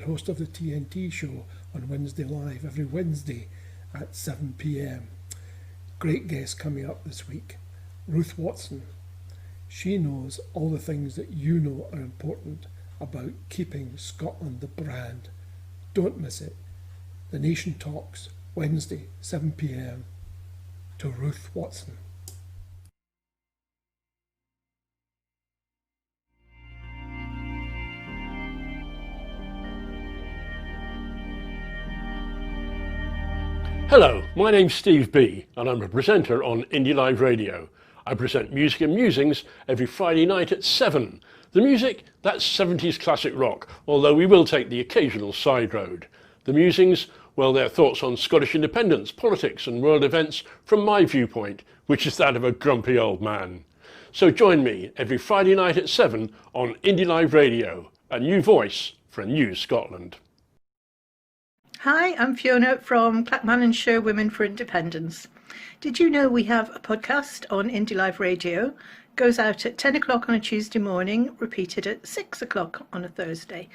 host of the TNT Show on Wednesday Live every Wednesday at 7 p.m. Great guest coming up this week, Ruth Watson. She knows all the things that you know are important about keeping Scotland the brand. Don't miss it. The Nation Talks, Wednesday, 7 p.m. to Ruth Watson. Hello, my name's Steve B and I'm a presenter on IndyLive Radio. I present Music and Musings every Friday night at 7. The music, that's 70s classic rock, although we will take the occasional side road. The musings, well, they're thoughts on Scottish independence, politics and world events from my viewpoint, which is that of a grumpy old man. So join me every Friday night at 7 on IndyLive Radio, a new voice for a new Scotland. Hi, I'm Fiona from Clackmannan Show Women for Independence. Did you know we have a podcast on IndyLive Radio? Goes out at 10 o'clock on a Tuesday morning, repeated at 6 o'clock on a Thursday.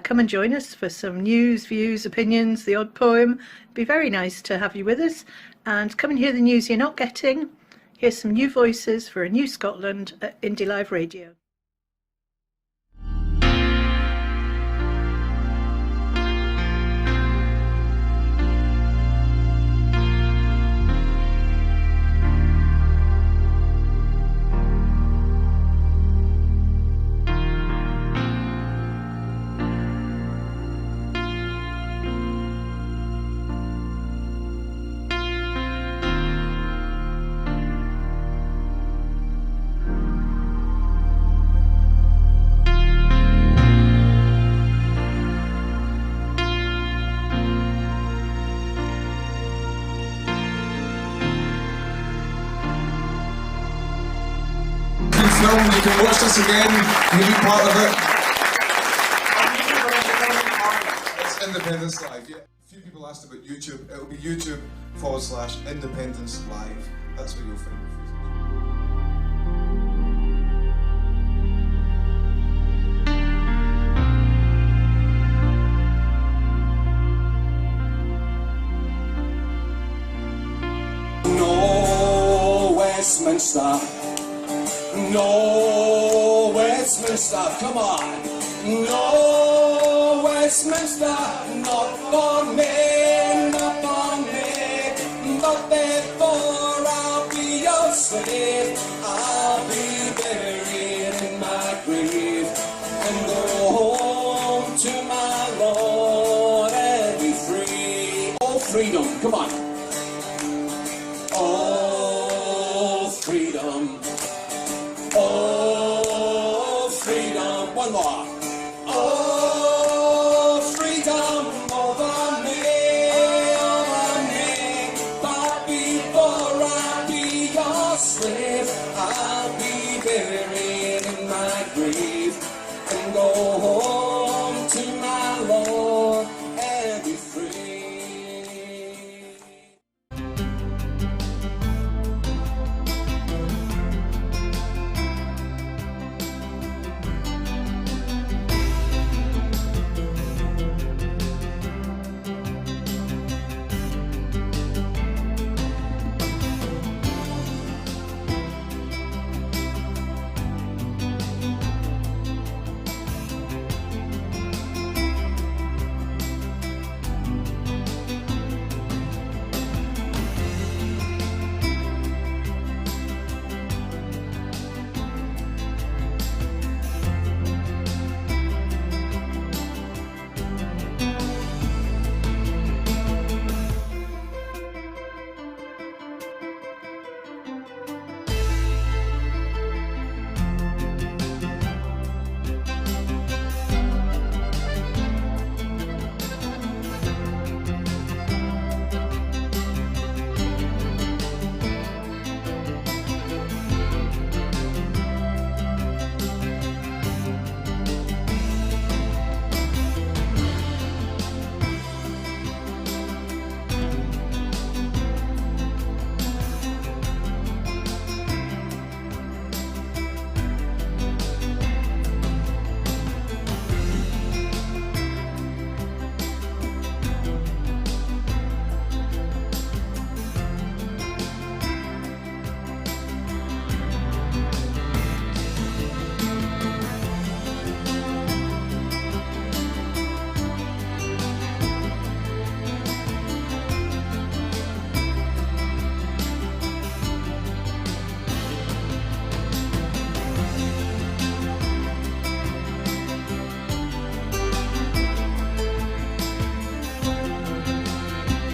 Come and join us for some news, views, opinions, the odd poem. It'd be very nice to have you with us. And come and hear the news you're not getting. Here's some new voices for a new Scotland at IndyLive Radio. You can watch this again, you can be part of it. It's Independence Live, yeah. A few people asked about YouTube. It'll be YouTube/Independence Live. That's where you'll find it. No Westminster. No Westminster, come on. No Westminster, not for me, not for me. But therefore I'll be your slave. I'll be buried in my grave and go home to my Lord and be free. Oh, freedom, come on. Oh, freedom. Oh, freedom, one more. Oh, freedom over me. But before I be your slave, I'll be buried in my grave and go home to my Lord and be free.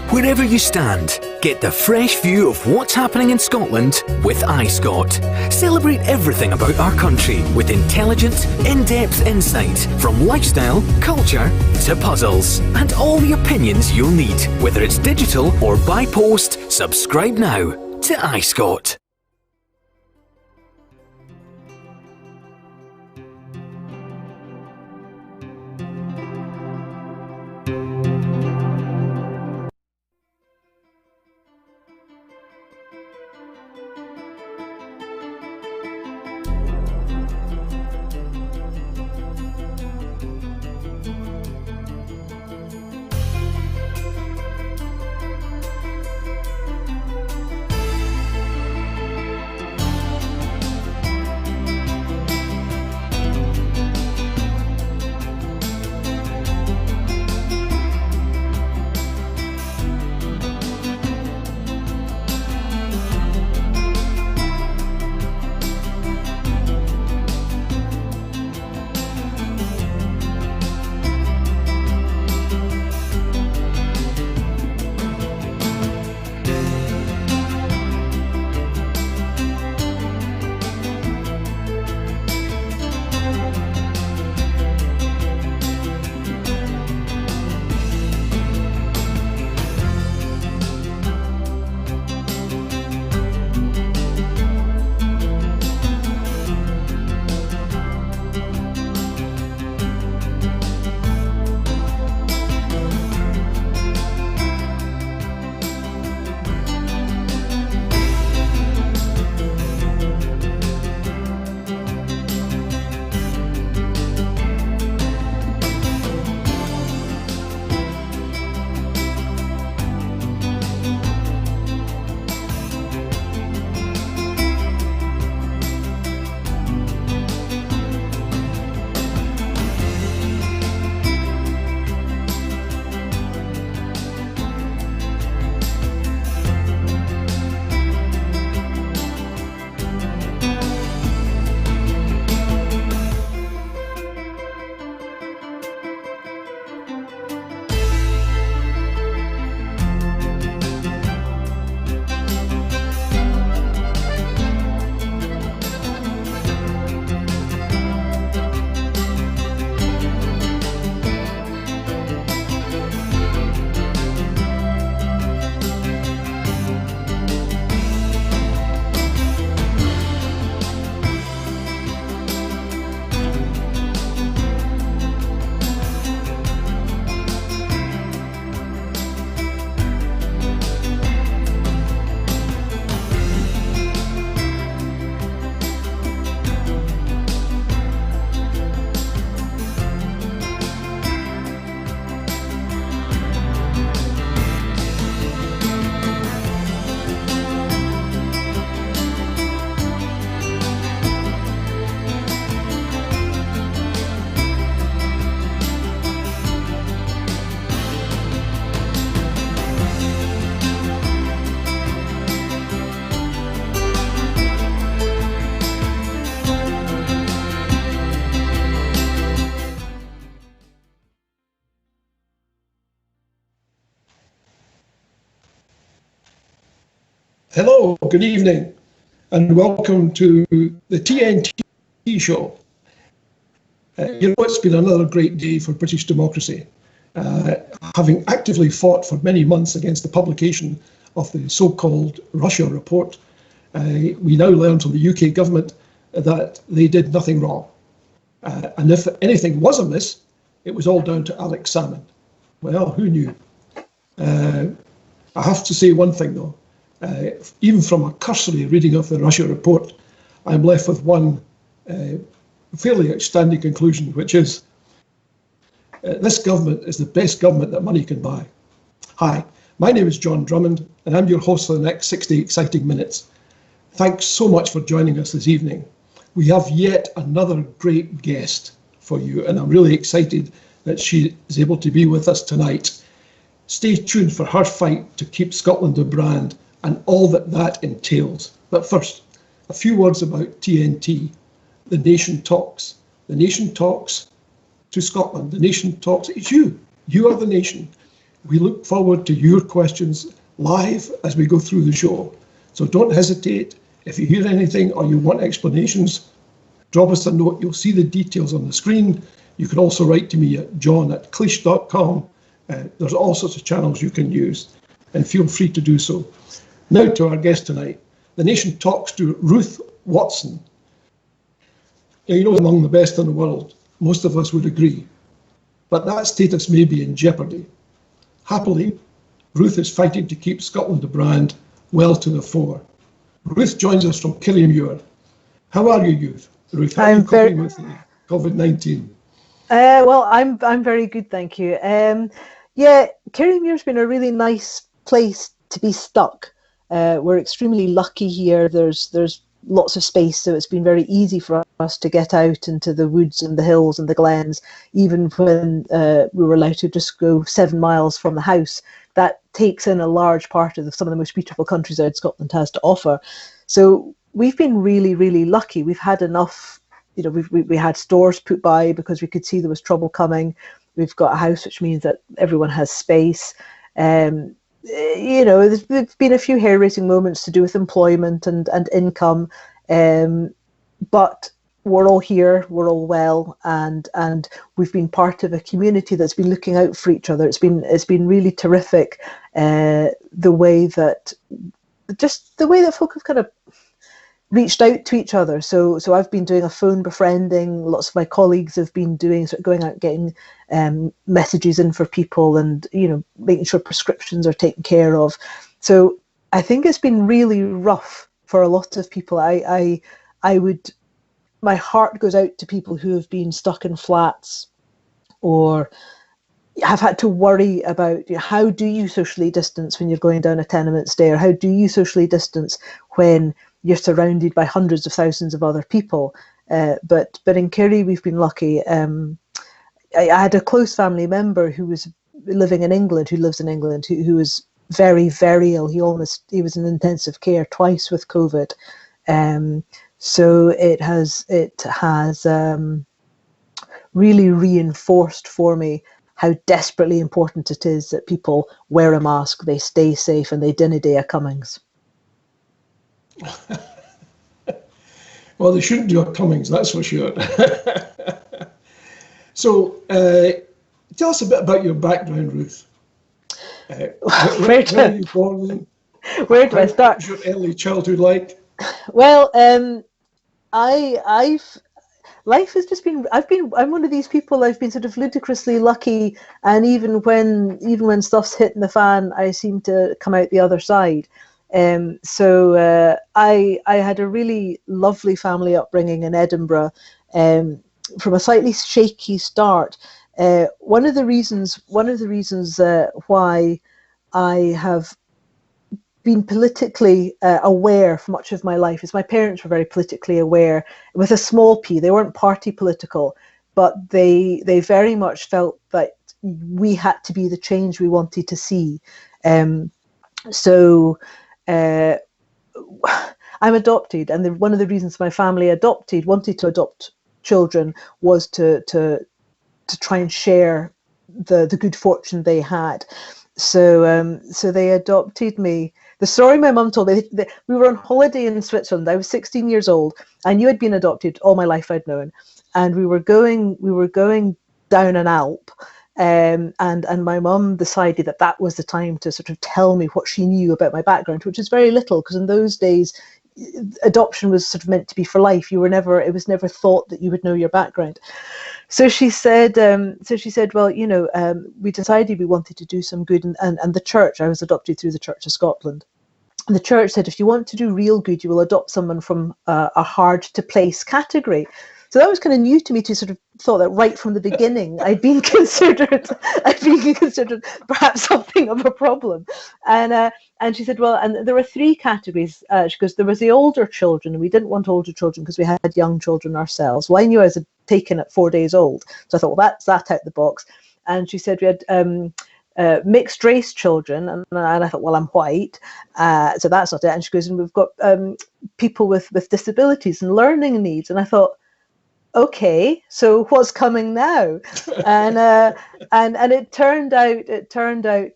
Wherever you stand, get the fresh view of what's happening in Scotland with iScot. Celebrate everything about our country with intelligent, in-depth insight from lifestyle, culture to puzzles, and all the opinions you'll need. Whether it's digital or by post, subscribe now to iScot. Hello, good evening, and welcome to the TNT Show. It's been another great day for British democracy. Having actively fought for many months against the publication of the so-called Russia report, we now learn from the UK government that they did nothing wrong. And if anything was amiss, it was all down to Alex Salmond. Well, who knew? I have to say one thing though. Even from a cursory reading of the Russia report, I'm left with one fairly outstanding conclusion, which is this government is the best government that money can buy. Hi, my name is John Drummond, and I'm your host for the next 60 exciting minutes. Thanks so much for joining us this evening. We have yet another great guest for you, and I'm really excited that she is able to be with us tonight. Stay tuned for her fight to keep Scotland a brand and all that that entails. But first, a few words about TNT. The nation talks. The nation talks to Scotland. The nation talks. It's you. You are the nation. We look forward to your questions live as we go through the show. So don't hesitate. If you hear anything or you want explanations, drop us a note. You'll see the details on the screen. You can also write to me at john@cleash.com. There's all sorts of channels you can use, and feel free to do so. Now to our guest tonight. The nation talks to Ruth Watson. Now, you know, among the best in the world, most of us would agree. But that status may be in jeopardy. Happily, Ruth is fighting to keep Scotland the brand well to the fore. Ruth joins us from Kirriemuir. How are you, Ruth? How are you coping with COVID-19? Well, I'm very good, thank you. Yeah, Kirriemuir's been a really nice place to be stuck. We're extremely lucky here. There's lots of space, so it's been very easy for us to get out into the woods and the hills and the glens, even when we were allowed to just go 7 miles from the house. That takes in a large part of some of the most beautiful countryside Scotland has to offer. So we've been really, really lucky. We've had enough, you know, we had stores put by because we could see there was trouble coming. We've got a house, which means that everyone has space. You know, there's been a few hair-raising moments to do with employment and income, but we're all here, we're all well, and we've been part of a community that's been looking out for each other. It's been really terrific, the way that folk have kind of reached out to each other. So I've been doing a phone befriending. Lots of my colleagues have been doing going out getting messages in for people, and you know, making sure prescriptions are taken care of. So I think it's been really rough for a lot of people. My heart goes out to people who have been stuck in flats or have had to worry about, you know, how do you socially distance when you're going down a tenement stair? How do you socially distance when you're surrounded by hundreds of thousands of other people? But in Kerry, we've been lucky. I had a close family member who was living in England, who lives in England, who was very, very ill. He was in intensive care twice with COVID. So it has really reinforced for me how desperately important it is that people wear a mask, they stay safe, and they dinna day a Cummings. Well, they shouldn't do a Cummings, that's for sure. So, tell us a bit about your background, Ruth. Where were you born? Where do I start? What was your early childhood like? Well, life has just been. I'm one of these people. I've been sort of ludicrously lucky, and even when stuff's hitting the fan, I seem to come out the other side. So I had a really lovely family upbringing in Edinburgh. From a slightly shaky start. One of the reasons why I have been politically aware for much of my life is my parents were very politically aware, with a small p. They weren't party political, but they very much felt that we had to be the change we wanted to see. So I'm adopted, and one of the reasons my family wanted to adopt children was to try and share the good fortune they had. So they adopted me. The story my mum told me, we were on holiday in Switzerland. I was 16 years old. I knew I'd been adopted all my life, I'd known, and we were going down an Alp, and my mum decided that was the time to sort of tell me what she knew about my background, which is very little, because in those days adoption was sort of meant to be for life. It was never thought that you would know your background. So she said, well, you know, we decided we wanted to do some good, and the church, I was adopted through the Church of Scotland. And the church said, if you want to do real good, you will adopt someone from a hard to place category. So that was kind of new to me, to sort of thought that right from the beginning I'd been considered perhaps something of a problem. And she said, well, and there were 3 categories. She goes, there was the older children, and we didn't want older children because we had young children ourselves. Well, I knew I was taken at 4 days old, so I thought, well, that's that out the box. And she said we had mixed race children, and I thought, well, I'm white, so that's not it. And she goes, and we've got people with disabilities and learning needs. And I thought, okay, so what's coming now? And it turned out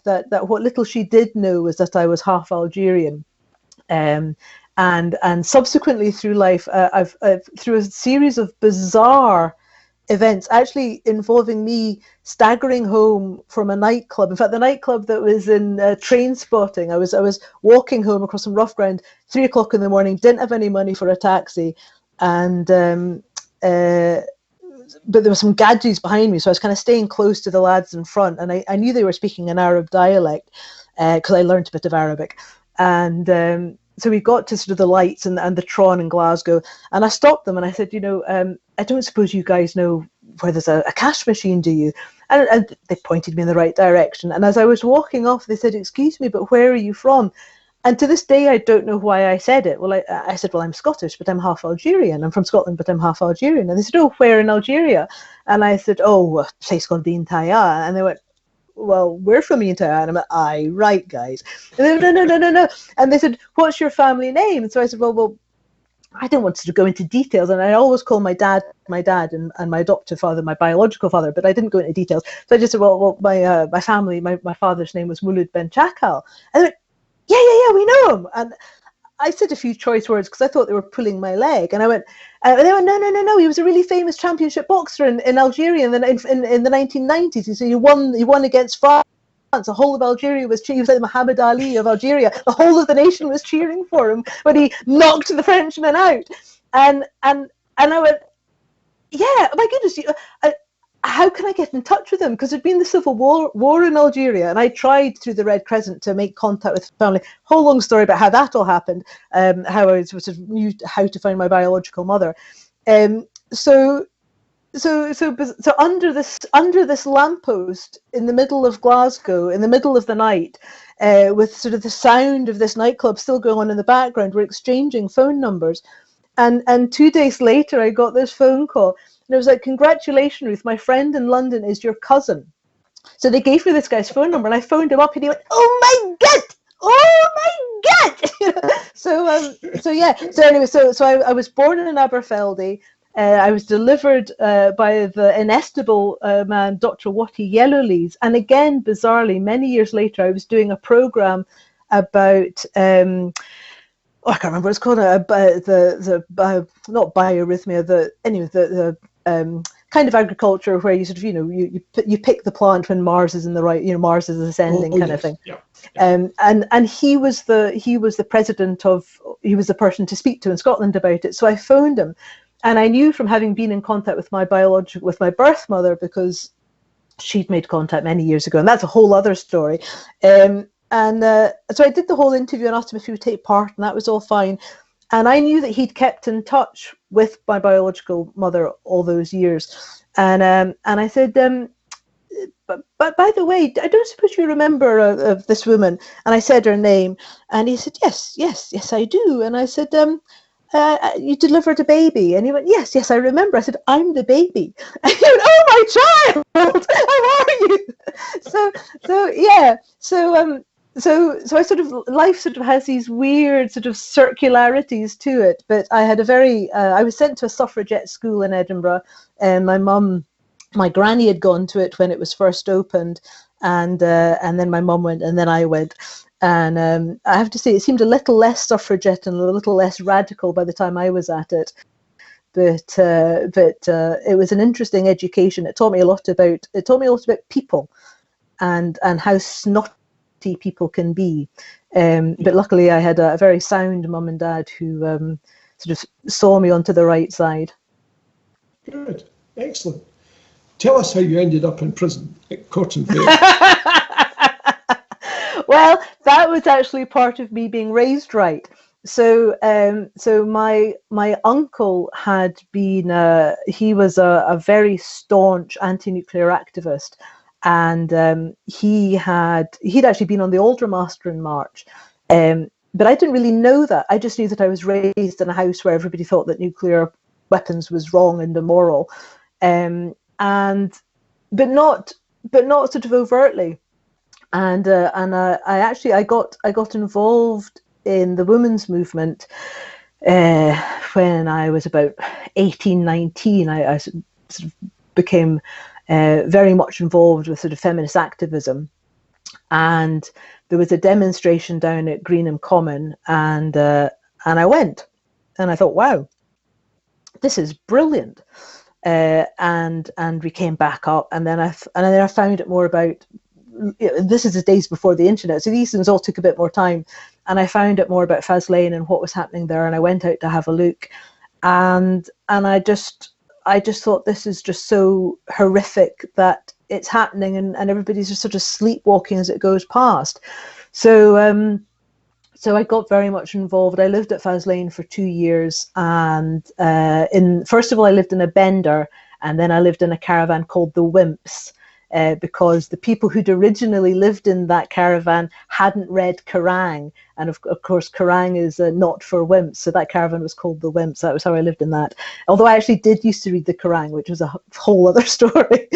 that what little she did know was that I was half Algerian. And subsequently through life, I've through a series of bizarre events, actually involving me staggering home from a nightclub. In fact, the nightclub that was in Train Spotting, I was walking home across some rough ground, 3 o'clock in the morning, didn't have any money for a taxi, and but there were some gadgets behind me, so I was kind of staying close to the lads in front, and I knew they were speaking an Arab dialect because I learned a bit of Arabic, and so we got to sort of the lights and the Tron in Glasgow, and I stopped them and I said, I don't suppose you guys know where there's a cash machine, do you? And they pointed me in the right direction. And as I was walking off, they said, excuse me, but where are you from? And to this day, I don't know why I said it. Well, I said, well, I'm Scottish, but I'm half Algerian. I'm from Scotland, but I'm half Algerian. And they said, oh, where in Algeria? And I said, oh, a place called Dèanamh. And they went, well, we're from Mìltean. And I'm like, aye, right, guys. And they went, no. And they said, what's your family name? And so I said, well, I didn't want to go into details. And I always call my dad, and my adoptive father, my biological father, but I didn't go into details. So I just said, well, my family, my father's name was Mulud ben Chakal. And they went, yeah, we know him. And I said a few choice words because I thought they were pulling my leg. And I went, and they went, no. He was a really famous championship boxer in Algeria in the 1990s. He won against France. The whole of Algeria was cheering. He was like Muhammad Ali of Algeria. The whole of the nation was cheering for him when he knocked the Frenchman out. And I went, yeah, my goodness, how can I get in touch with him? Because there'd been the civil war in Algeria, and I tried through the Red Crescent to make contact with family. Whole long story about how that all happened. How I sort of knew how to find my biological mother. So under this lamppost in the middle of Glasgow, in the middle of the night, with sort of the sound of this nightclub still going on in the background, we're exchanging phone numbers. And 2 days later, I got this phone call. And it was like, congratulations, Ruth, my friend in London is your cousin. So they gave me this guy's phone number, and I phoned him up, and he went, oh my God! So anyway, so I was born in Aberfeldy. I was delivered by the inestimable man, Dr. Wati Yellowlees. And again, bizarrely, many years later, I was doing a program about, I can't remember what it's called, not biorhythmia, the kind of agriculture where you sort of, you pick the plant when Mars is in the right, Mars is ascending kind of thing. Yeah. And he was the president he was the person to speak to in Scotland about it. So I phoned him. And I knew from having been in contact with my birth mother, because she'd made contact many years ago, and that's a whole other story. So I did the whole interview and asked him if he would take part, and that was all fine. And I knew that he'd kept in touch with my biological mother all those years. And I said, but by the way, I don't suppose you remember of this woman? And I said her name, and he said, yes, I do. And I said, you delivered a baby? And he went, yes, I remember. I said, I'm the baby. And he went, oh, my child, how are you? So I sort of, life sort of has these weird sort of circularities to it. But I had I was sent to a suffragette school in Edinburgh, and my granny had gone to it when it was first opened, and then my mum went, and then I went. And I have to say, it seemed a little less suffragette and a little less radical by the time I was at it. But it was an interesting education. It taught me a lot about people, and how snotty people can be. But luckily, I had a very sound mum and dad who sort of saw me onto the right side. Good, excellent. Tell us how you ended up in prison at Cottonwood. Well, that was actually part of me being raised right. So my uncle had been, he was a very staunch anti-nuclear activist, and he'd actually been on the Aldermaston March. But I didn't really know that. I just knew that I was raised in a house where everybody thought that nuclear weapons was wrong and immoral, but not sort of overtly. And I got involved in the women's movement when I was about 18, 19, I sort of became very much involved with sort of feminist activism. And there was a demonstration down at Greenham Common, and I went, and I thought, wow, this is brilliant. And we came back up, and then I found out more about. This is the days before the internet, so these things all took a bit more time. And I found out more about Fas Lane and what was happening there, and I went out to have a look, and I just thought, this is just so horrific that it's happening, and everybody's just sort of sleepwalking as it goes past. So I got very much involved. I lived at Fas Lane for 2 years, and first of all I lived in a bender, and then I lived in a caravan called the Wimps, because the people who'd originally lived in that caravan hadn't read Kerrang, and of course Kerrang is not for wimps, so that caravan was called the Wimps. That was how I lived in that, although I actually did used to read the Kerrang, which was a whole other story.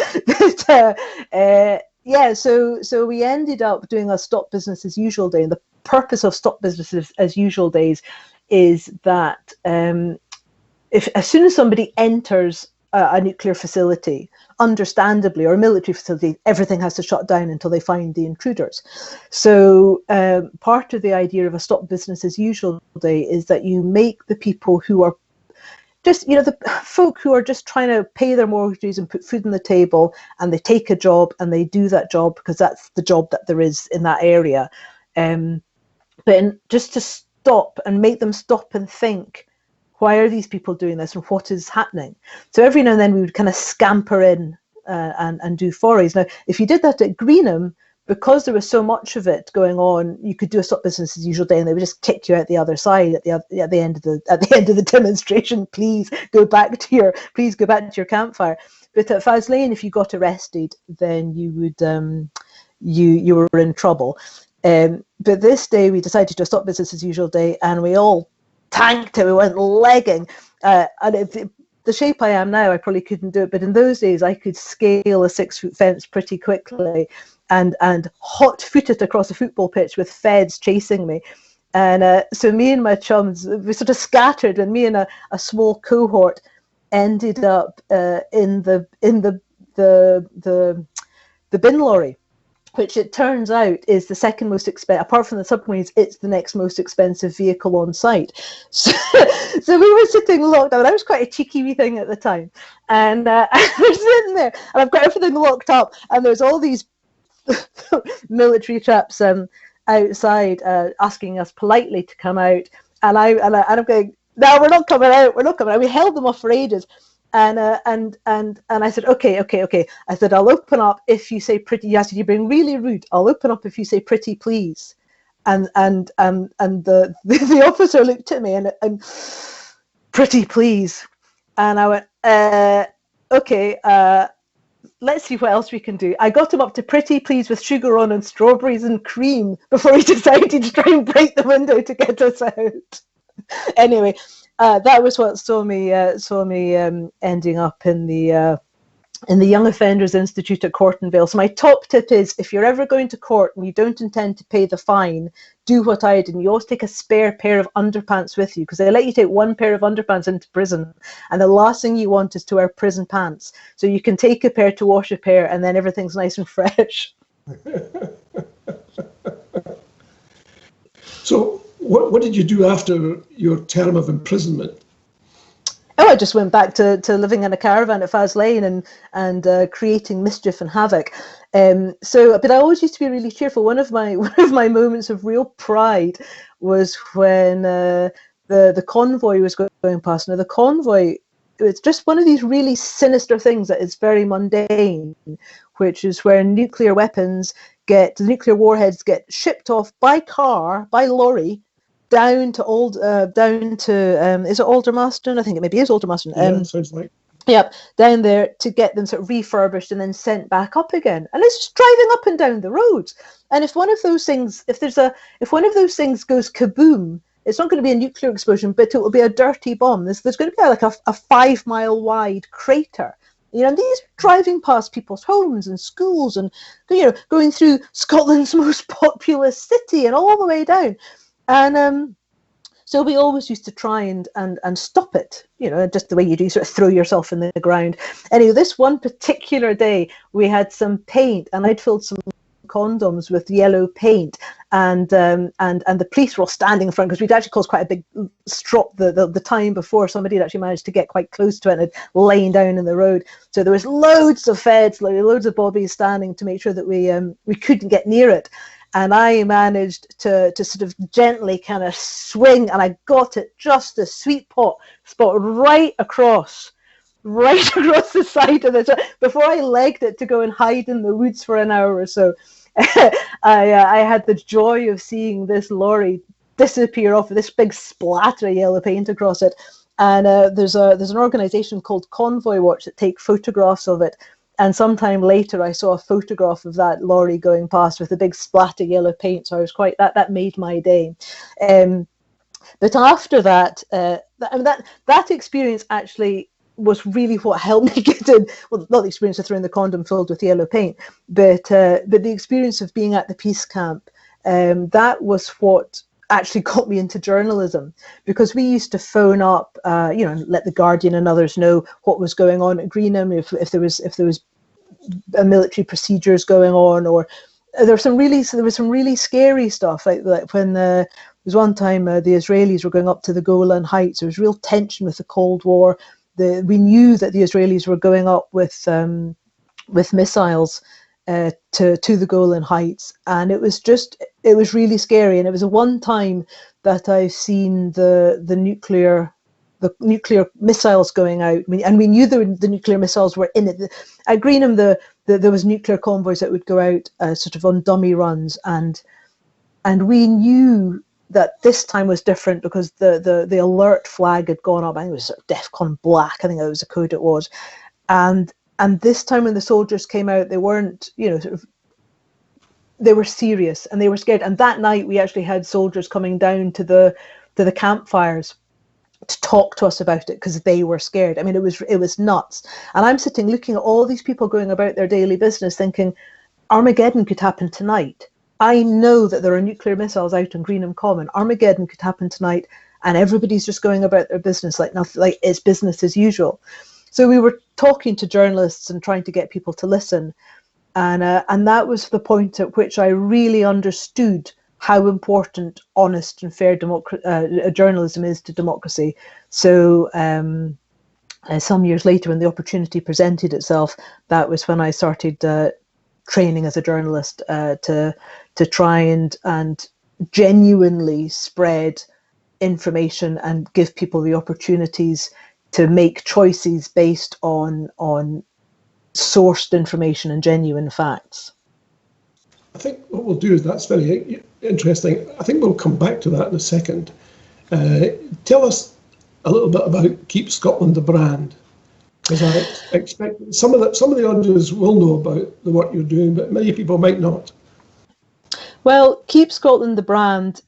But yeah, so we ended up doing a Stop Business as Usual day, and the purpose of Stop Business as Usual days is that if as soon as somebody enters a nuclear facility, understandably, or a military facility, everything has to shut down until they find the intruders. So part of the idea of a Stop Business as Usual day is that you make the people who are just, the folk who are just trying to pay their mortgages and put food on the table, and they take a job and they do that job because that's the job that there is in that area. But just to stop and make them stop and think, why are these people doing this and what is happening? So every now and then we would kind of scamper in and do forays. Now, if you did that at Greenham, because there was so much of it going on, you could do a Stop Business as Usual day, and they would just kick you out the other side at the end of the demonstration. Please go back to your campfire. But at Fas Lane, if you got arrested, then you would you were in trouble. But this day we decided to do a Stop Business as Usual day, and we all tanked it. We went legging, and the shape I am now, I probably couldn't do it, but in those days I could scale a 6-foot fence pretty quickly and hot-foot it across a football pitch with feds chasing me. And so me and my chums, we sort of scattered, and me and a small cohort ended up in the bin lorry, which it turns out is the second most expensive, apart from the submarines, it's the next most expensive vehicle on site. So we were sitting locked down. I was quite a cheeky wee thing at the time. And I was sitting there, and I've got everything locked up, and there's all these military chaps outside asking us politely to come out. And I'm going, no, we're not coming out. We held them off for ages. And I said, okay. I said, I'll open up if you say pretty. You asked, you're being really rude. I'll open up if you say pretty, please. And the officer looked at me and pretty, please. And I went, okay. Let's see what else we can do. I got him up to pretty, please, with sugar on and strawberries and cream before he decided to try and break the window to get us out. Anyway. That was what saw me ending up in the Young Offenders Institute at Cortonvale. So my top tip is, if you're ever going to court and you don't intend to pay the fine, do what I did, and you always take a spare pair of underpants with you, because they let you take one pair of underpants into prison, and the last thing you want is to wear prison pants. So you can take a pair to wash a pair, and then everything's nice and fresh. So what did you do after your term of imprisonment? Oh, I just went back to living in a caravan at Fas Lane and creating mischief and havoc. But I always used to be really cheerful. One of my moments of real pride was when the convoy was going past. Now the convoy, it's just one of these really sinister things that is very mundane, which is where nuclear warheads get shipped off by car, by lorry, down to is it Aldermaston? I think it maybe is Aldermaston. Yeah, sounds like. Yep, down there to get them sort of refurbished and then sent back up again. And it's just driving up and down the roads. And if one of those things goes kaboom, it's not going to be a nuclear explosion, but it will be a dirty bomb. There's going to be like a 5-mile wide crater. And these are driving past people's homes and schools, and going through Scotland's most populous city and all the way down. And So we always used to try and stop it, just the way you do, sort of throw yourself in the ground. Anyway, this one particular day, we had some paint, and I'd filled some condoms with yellow paint, and the police were all standing in front, because we'd actually caused quite a big strop the time before. Somebody had actually managed to get quite close to it and had lain down in the road. So there was loads of feds, loads of bobbies standing to make sure that we couldn't get near it. And I managed to sort of gently kind of swing, and I got it just the sweet spot right across the side of it. Before I legged it to go and hide in the woods for an hour or so, I had the joy of seeing this lorry disappear off with this big splatter of yellow paint across it. And there's an organisation called Convoy Watch that take photographs of it. And sometime later, I saw a photograph of that lorry going past with a big splat of yellow paint. So I was that made my day. But after that, that experience actually was really what helped me get in. Well, not the experience of throwing the condom filled with yellow paint, but the experience of being at the peace camp. That was what actually got me into journalism, because we used to phone up, let the Guardian and others know what was going on at Greenham, if there was military procedures going on, or there was some really scary stuff, like when there was one time the Israelis were going up to the Golan Heights. There was real tension with the Cold War. We knew that the Israelis were going up with missiles to the Golan Heights, and it was really scary. And it was the one time that I've seen the nuclear missiles going out. And we knew the nuclear missiles were in it. At Greenham, there was nuclear convoys that would go out sort of on dummy runs, and we knew that this time was different because the alert flag had gone up. I think it was sort of DEFCON black. I think that was the code it was. And this time when the soldiers came out, they weren't, they were serious and they were scared. And that night we actually had soldiers coming down to the campfires to talk to us about it because they were scared. I mean, it was nuts. And I'm sitting looking at all these people going about their daily business thinking, Armageddon could happen tonight. I know that there are nuclear missiles out on Greenham Common. Armageddon could happen tonight, and everybody's just going about their business like nothing, like it's business as usual. So we were talking to journalists and trying to get people to listen, and that was the point at which I really understood how important honest and fair journalism is to democracy. So some years later, when the opportunity presented itself, that was when I started training as a journalist to try and genuinely spread information and give people the opportunities to make choices based on sourced information and genuine facts. I think what we'll do is, that's very interesting. I think we'll come back to that in a second. Tell us a little bit about Keep Scotland the brand, because I expect some of the audience will know about the work you're doing, but many people might not. Well, Keep Scotland the brand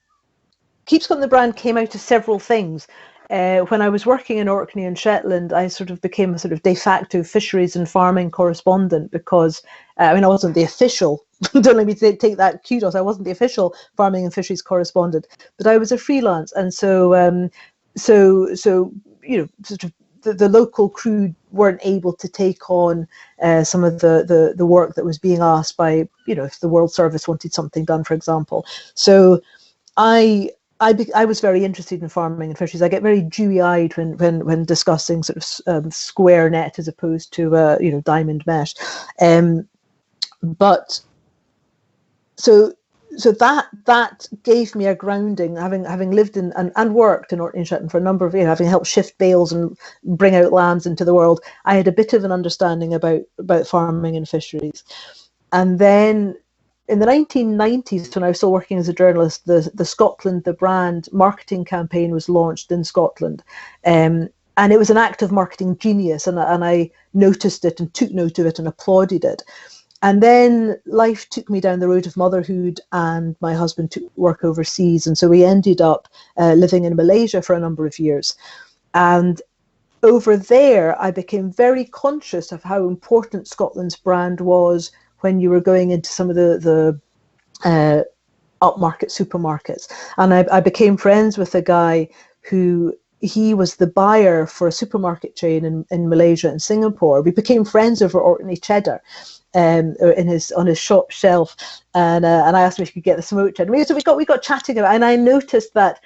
came out of several things. When I was working in Orkney and Shetland, I sort of became a sort of de facto fisheries and farming correspondent because, I wasn't the official, don't let me take that kudos, I wasn't the official farming and fisheries correspondent, but I was a freelance. And so sort of the local crew weren't able to take on some of the work that was being asked by, if the World Service wanted something done, for example. So I was very interested in farming and fisheries. I get very dewy-eyed when discussing sort of square net as opposed to diamond mesh. But so that gave me a grounding, having lived in and worked in Orkney and Shetland for a number of years, having helped shift bales and bring out lambs into the world. I had a bit of an understanding about farming and fisheries. And then in the 1990s, when I was still working as a journalist, the Scotland the brand marketing campaign was launched in Scotland. And it was an act of marketing genius, and I noticed it and took note of it and applauded it. And then life took me down the road of motherhood, and my husband took work overseas. And so we ended up living in Malaysia for a number of years. And over there, I became very conscious of how important Scotland's brand was when you were going into some of the upmarket supermarkets. And I became friends with a guy who, he was the buyer for a supermarket chain in Malaysia and Singapore. We became friends over Orkney cheddar on his shop shelf, and I asked him if he could get the smoked cheddar. So we got chatting about it, and I noticed that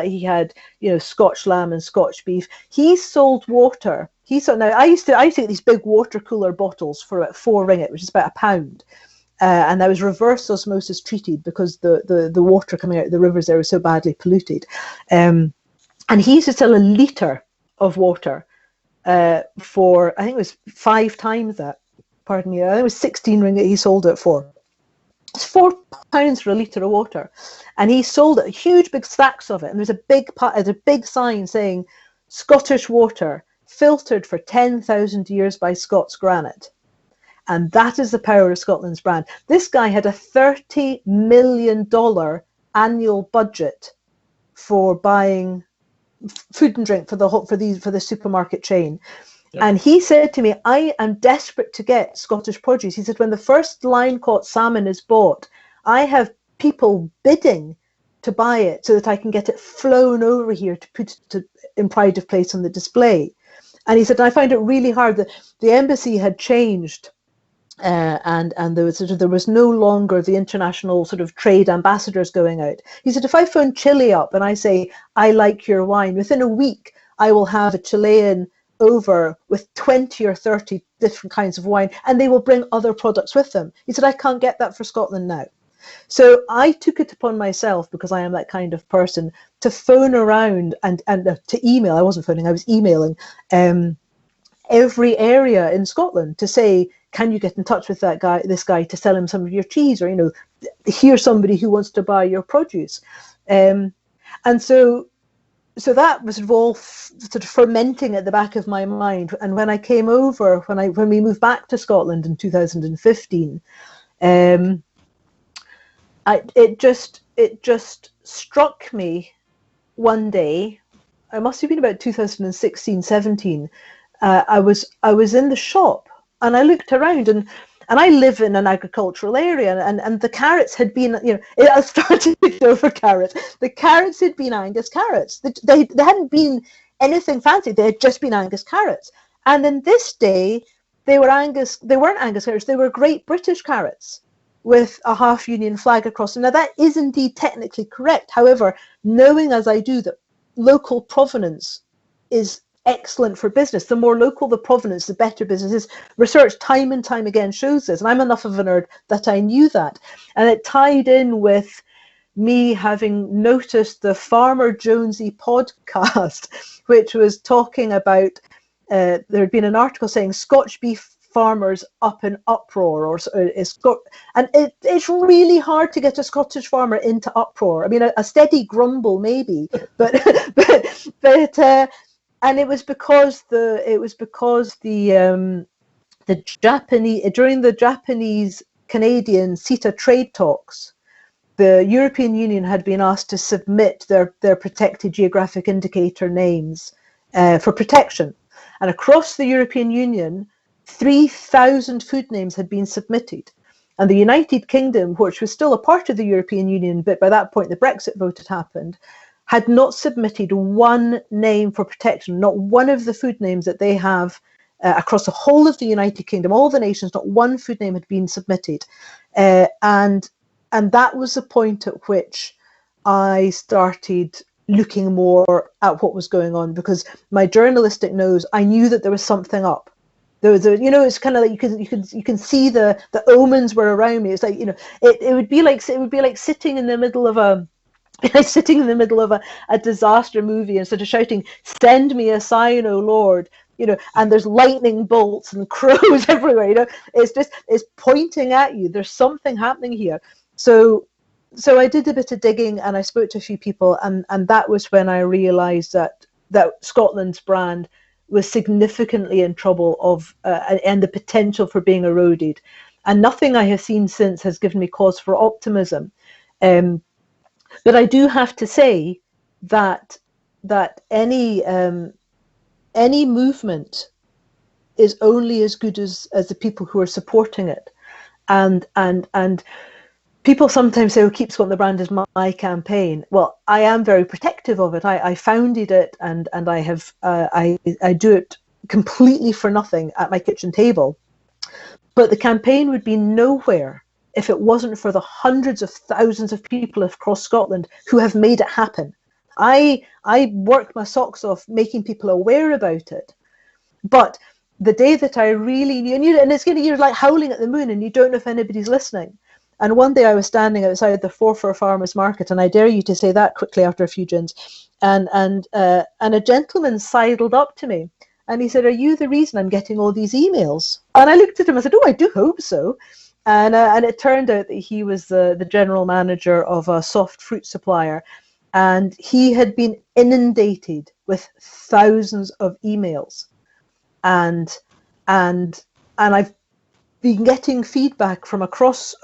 he had, you know, Scotch lamb and Scotch beef. He sold water. Now I used to get these big water cooler bottles for about 4 ringgit, which is about £1. And that was reverse osmosis treated because the water coming out of the rivers there was so badly polluted. And he used to sell a litre of water for, I think it was 5 times that. Pardon me, I think it was 16 ringgit he sold it for. It's £4 for a litre of water. And he sold it, huge big stacks of it. And there's a big sign saying, Scottish water, filtered for 10,000 years by Scots granite. And that is the power of Scotland's brand. This guy had a $30 million annual budget for buying food and drink for the supermarket chain. Yep. And he said to me, I am desperate to get Scottish produce. He said, when the first line caught salmon is bought, I have people bidding to buy it so that I can get it flown over here to put in pride of place on the display. And he said, I find it really hard that the embassy had changed. And there was no longer the international sort of trade ambassadors going out. He said, if I phone Chile up and I say, I like your wine, within a week, I will have a Chilean over with 20 or 30 different kinds of wine, and they will bring other products with them. He said, I can't get that for Scotland now. So I took it upon myself, because I am that kind of person, to phone around and to email. I wasn't phoning, I was emailing every area in Scotland to say, can you get in touch with this guy to sell him some of your cheese, or, you know, here's somebody who wants to buy your produce. And so that was all sort of fermenting at the back of my mind. And when I came over, when we moved back to Scotland in 2015, it just struck me one day. I must have been about 2016, 17. I was in the shop and I looked around, and I live in an agricultural area, and the carrots had been, you know, I started over carrots. The carrots had been Angus carrots. They hadn't been anything fancy. They had just been Angus carrots. And then this day, they weren't Angus carrots. They were Great British carrots with a half Union flag across them. Now, that is indeed technically correct. However, knowing as I do that local provenance is excellent for business. The more local the provenance, the better business is. Research time and time again shows this, and I'm enough of a nerd that I knew that. And it tied in with me having noticed the Farmer Jonesy podcast, which was talking about, there had been an article saying Scotch beef farmers up in uproar, and it's really hard to get a Scottish farmer into uproar. I mean, a steady grumble maybe, but and it was because the Japanese, during the Japanese-Canadian CETA trade talks, the European Union had been asked to submit their protected geographic indicator names for protection, and across the European Union, 3,000 food names had been submitted. And the United Kingdom, which was still a part of the European Union, but by that point the Brexit vote had happened, had not submitted one name for protection. Not one of the food names that they have across the whole of the United Kingdom, all the nations, not one food name had been submitted. And that was the point at which I started looking more at what was going on, because my journalistic nose, I knew that there was something up. There was you know, it's kind of like you can see the omens were around me. It's like, you know, it would be like sitting in the middle of a disaster movie and sort of shouting, "Send me a sign, O Lord," you know, and there's lightning bolts and crows everywhere. You know, it's pointing at you. There's something happening here. So I did a bit of digging and I spoke to a few people, and that was when I realised that Scotland's brand was significantly in trouble and the potential for being eroded. And nothing I have seen since has given me cause for optimism. But I do have to say that any movement is only as good as the people who are supporting it, and people sometimes say, "Oh, Keep Scotland the Brand is my campaign." Well, I am very protective of it. I founded it, and I have I do it completely for nothing at my kitchen table. But the campaign would be nowhere if it wasn't for the hundreds of thousands of people across Scotland who have made it happen. I work my socks off making people aware about it. But the day that I really knew, and it's going to, you're like howling at the moon and you don't know if anybody's listening. And one day I was standing outside the Fheàrr Farmers Market, and I dare you to say that quickly after a few gins, and a gentleman sidled up to me and he said, "Are you the reason I'm getting all these emails?" And I looked at him and said, "Oh, I do hope so." And it turned out that he was the general manager of a soft fruit supplier, and he had been inundated with thousands of emails, and I've been getting feedback from across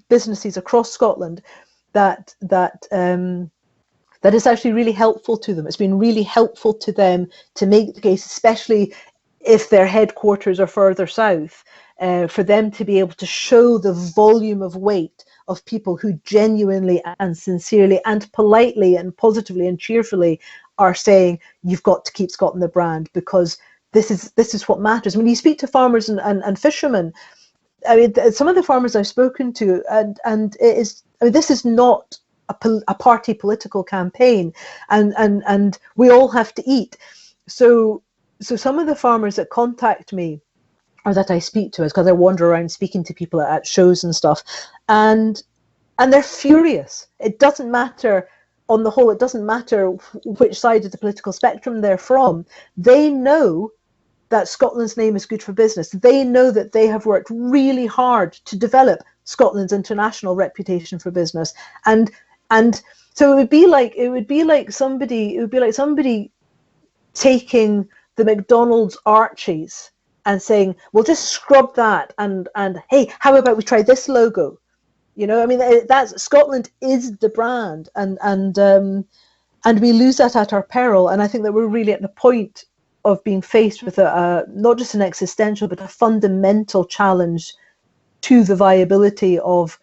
businesses across Scotland that is actually really helpful to them. It's been really helpful to them to make the case, especially if their headquarters are further south, for them to be able to show the volume of weight of people who genuinely and sincerely and politely and positively and cheerfully are saying, "You've got to keep Scotland the brand, because this is what matters." When you speak to farmers and fishermen, I mean, some of the farmers I've spoken to, and it is, I mean, this is not a party political campaign, and we all have to eat. So some of the farmers that contact me, or that I speak to, is because I wander around speaking to people at shows and stuff, and they're furious. It doesn't matter, on the whole, it doesn't matter which side of the political spectrum they're from. They know that Scotland's name is good for business. They know that they have worked really hard to develop Scotland's international reputation for business, and so it would be like somebody taking the McDonald's Archies and saying, "We'll just scrub that, and hey, how about we try this logo?" You know, I mean, that's Scotland is the brand, and we lose that at our peril. And I think that we're really at the point of being faced with not just an existential, but a fundamental challenge to the viability of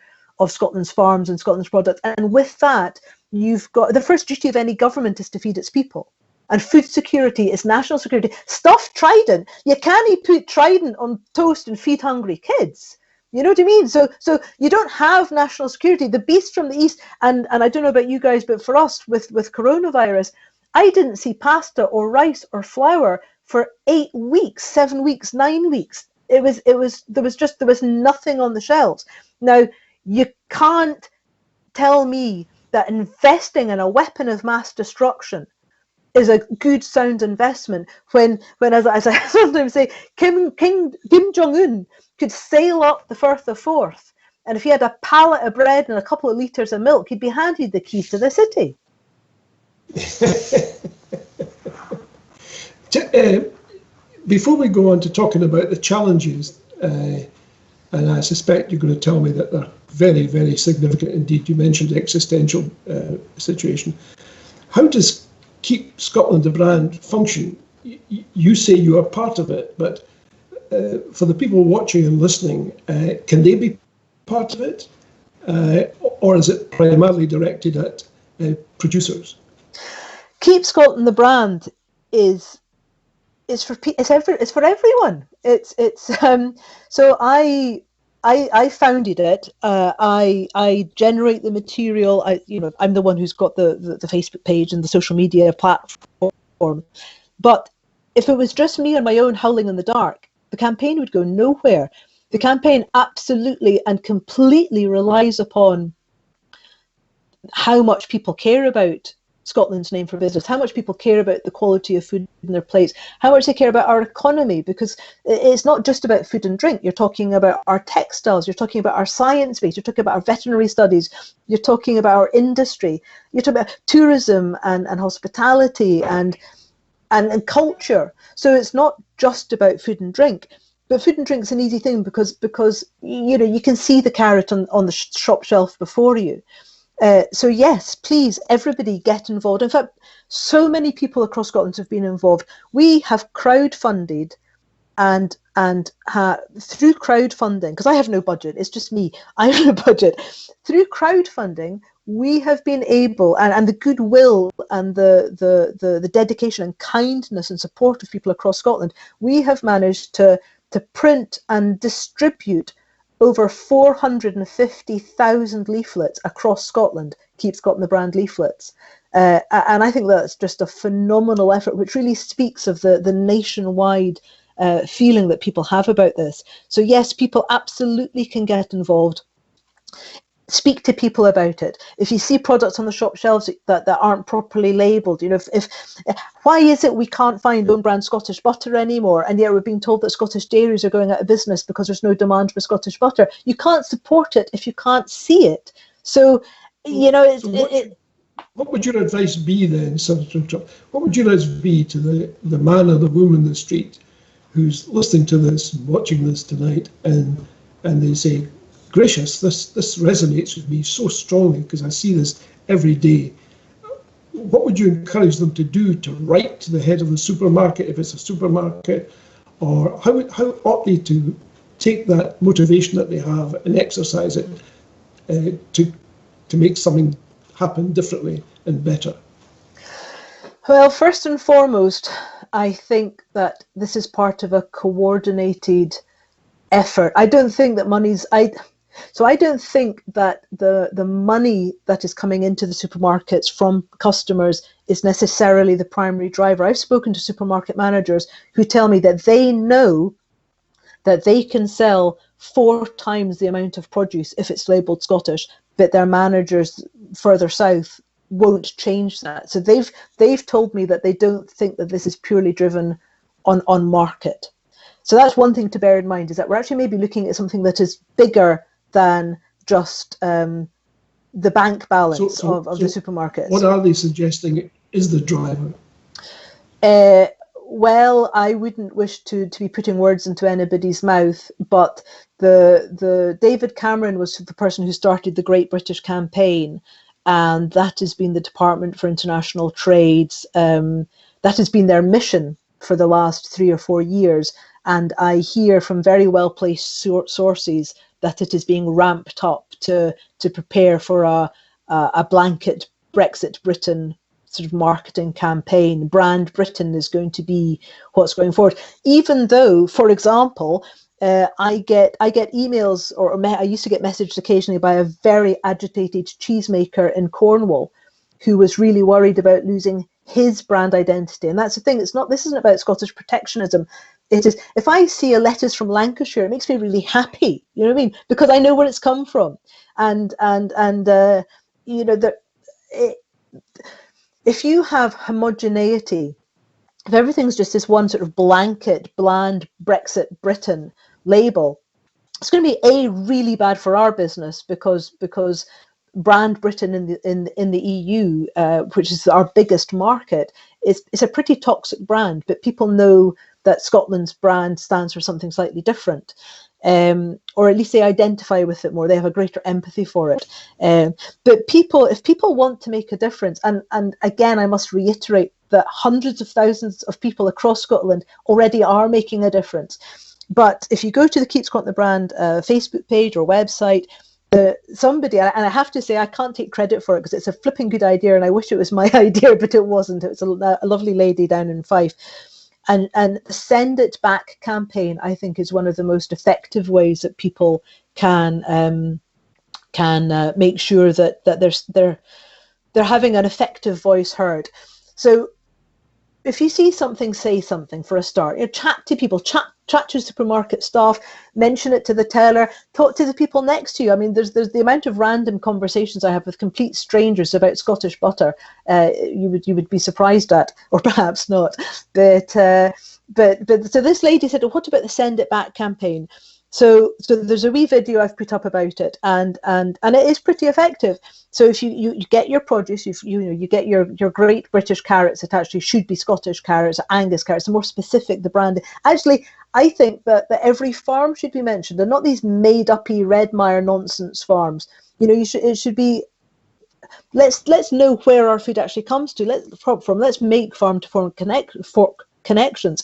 Scotland's farms and Scotland's products. And with that, you've got the first duty of any government is to feed its people. And food security is national security. Stuff Trident. You can't put Trident on toast and feed hungry kids. You know what I mean? So you don't have national security. The beast from the east, and I don't know about you guys, but for us with coronavirus, I didn't see pasta or rice or flour for 8 weeks, 7 weeks, 9 weeks. There was nothing on the shelves. Now, you can't tell me that investing in a weapon of mass destruction is a good sound investment when as I sometimes say, Kim Jong-un could sail up the Firth of Forth, and if he had a pallet of bread and a couple of litres of milk, he'd be handed the keys to the city. Before we go on to talking about the challenges, and I suspect you're going to tell me that they're very, very significant indeed. You mentioned the existential situation. How does Keep Scotland the brand function? You say you are part of it, but for the people watching and listening, can they be part of it, or is it primarily directed at producers? Keep Scotland the brand is for everyone. So I founded it. I generate the material. I'm the one who's got the Facebook page and the social media platform. But if it was just me on my own howling in the dark, the campaign would go nowhere. The campaign absolutely and completely relies upon how much people care about Scotland's name for business, how much people care about the quality of food in their plates, how much they care about our economy, because it's not just about food and drink. You're talking about our textiles, you're talking about our science base, you're talking about our veterinary studies, you're talking about our industry, you're talking about tourism and hospitality and culture. So it's not just about food and drink. But food and drink's an easy thing because you can see the carrot on the shop shelf before you. So yes, please, everybody get involved. In fact, so many people across Scotland have been involved. We have crowdfunded through crowdfunding, because I have no budget, it's just me, I have no budget. Through crowdfunding, we have been able, and the goodwill and the dedication and kindness and support of people across Scotland, we have managed to print and distribute over 450,000 leaflets across Scotland, Keep Scotland the Brand leaflets. And I think that's just a phenomenal effort, which really speaks of the nationwide feeling that people have about this. So yes, people absolutely can get involved. Speak to people about it. If you see products on the shop shelves that aren't properly labelled, you know, if why is it we can't find own brand Scottish butter anymore, and yet we're being told that Scottish dairies are going out of business because there's no demand for Scottish butter? You can't support it if you can't see it. So, you know, what would your advice be then? What would your advice be to the man or the woman in the street who's listening to this, watching this tonight, and they say, gracious, this resonates with me so strongly because I see this every day. What would you encourage them to do? To write to the head of the supermarket, if it's a supermarket, or how ought they to take that motivation that they have and exercise it to make something happen differently and better? Well, first and foremost, I think that this is part of a coordinated effort. I don't think that I don't think that the money that is coming into the supermarkets from customers is necessarily the primary driver. I've spoken to supermarket managers who tell me that they know that they can sell 4 times the amount of produce if it's labelled Scottish, but their managers further south won't change that. So they've told me that they don't think that this is purely driven on market. So that's one thing to bear in mind, is that we're actually maybe looking at something that is bigger than just the bank balance of the supermarkets. What are they suggesting is the driver? Well, I wouldn't wish to be putting words into anybody's mouth, but the David Cameron was the person who started the Great British Campaign, and that has been the Department for International Trades. That has been their mission for the last 3 or 4 years, and I hear from very well-placed sources that it is being ramped up to prepare for a blanket Brexit Britain sort of marketing campaign. Brand Britain is going to be what's going forward. Even though, for example, I get emails, or I used to get messaged occasionally by a very agitated cheesemaker in Cornwall who was really worried about losing his brand identity. And that's the thing. This isn't about Scottish protectionism. It is, if I see a lettuce from Lancashire, it makes me really happy. You know what I mean? Because I know where it's come from. And you know, if you have homogeneity, if everything's just this one sort of blanket, bland Brexit Britain label, it's going to be really bad for our business, because Brand Britain in the EU, which is our biggest market, is a pretty toxic brand. But people know that Scotland's brand stands for something slightly different, or at least they identify with it more. They have a greater empathy for it. But if people want to make a difference, and again, I must reiterate that hundreds of thousands of people across Scotland already are making a difference. But if you go to the Keep Scotland the Brand Facebook page or website, somebody, and I have to say I can't take credit for it because it's a flipping good idea, and I wish it was my idea, but it wasn't. It was a lovely lady down in Fife. And the Send It Back campaign, I think, is one of the most effective ways that people can make sure that they're having an effective voice heard. So if you see something, say something for a start. You know, chat to people, chat to supermarket staff, mention it to the teller, talk to the people next to you. I mean, there's the amount of random conversations I have with complete strangers about Scottish butter. You would be surprised at, or perhaps not. But so this lady said, well, what about the Send It Back campaign? So there's a wee video I've put up about it, and it is pretty effective. So if you get your produce, you get your great British carrots that actually should be Scottish carrots, Angus carrots, the more specific the brand. Actually, I think that every farm should be mentioned, and not these made-uppy Redmire nonsense farms. You know, it should be. Let's know where our food actually comes to. Let's make farm to farm connections.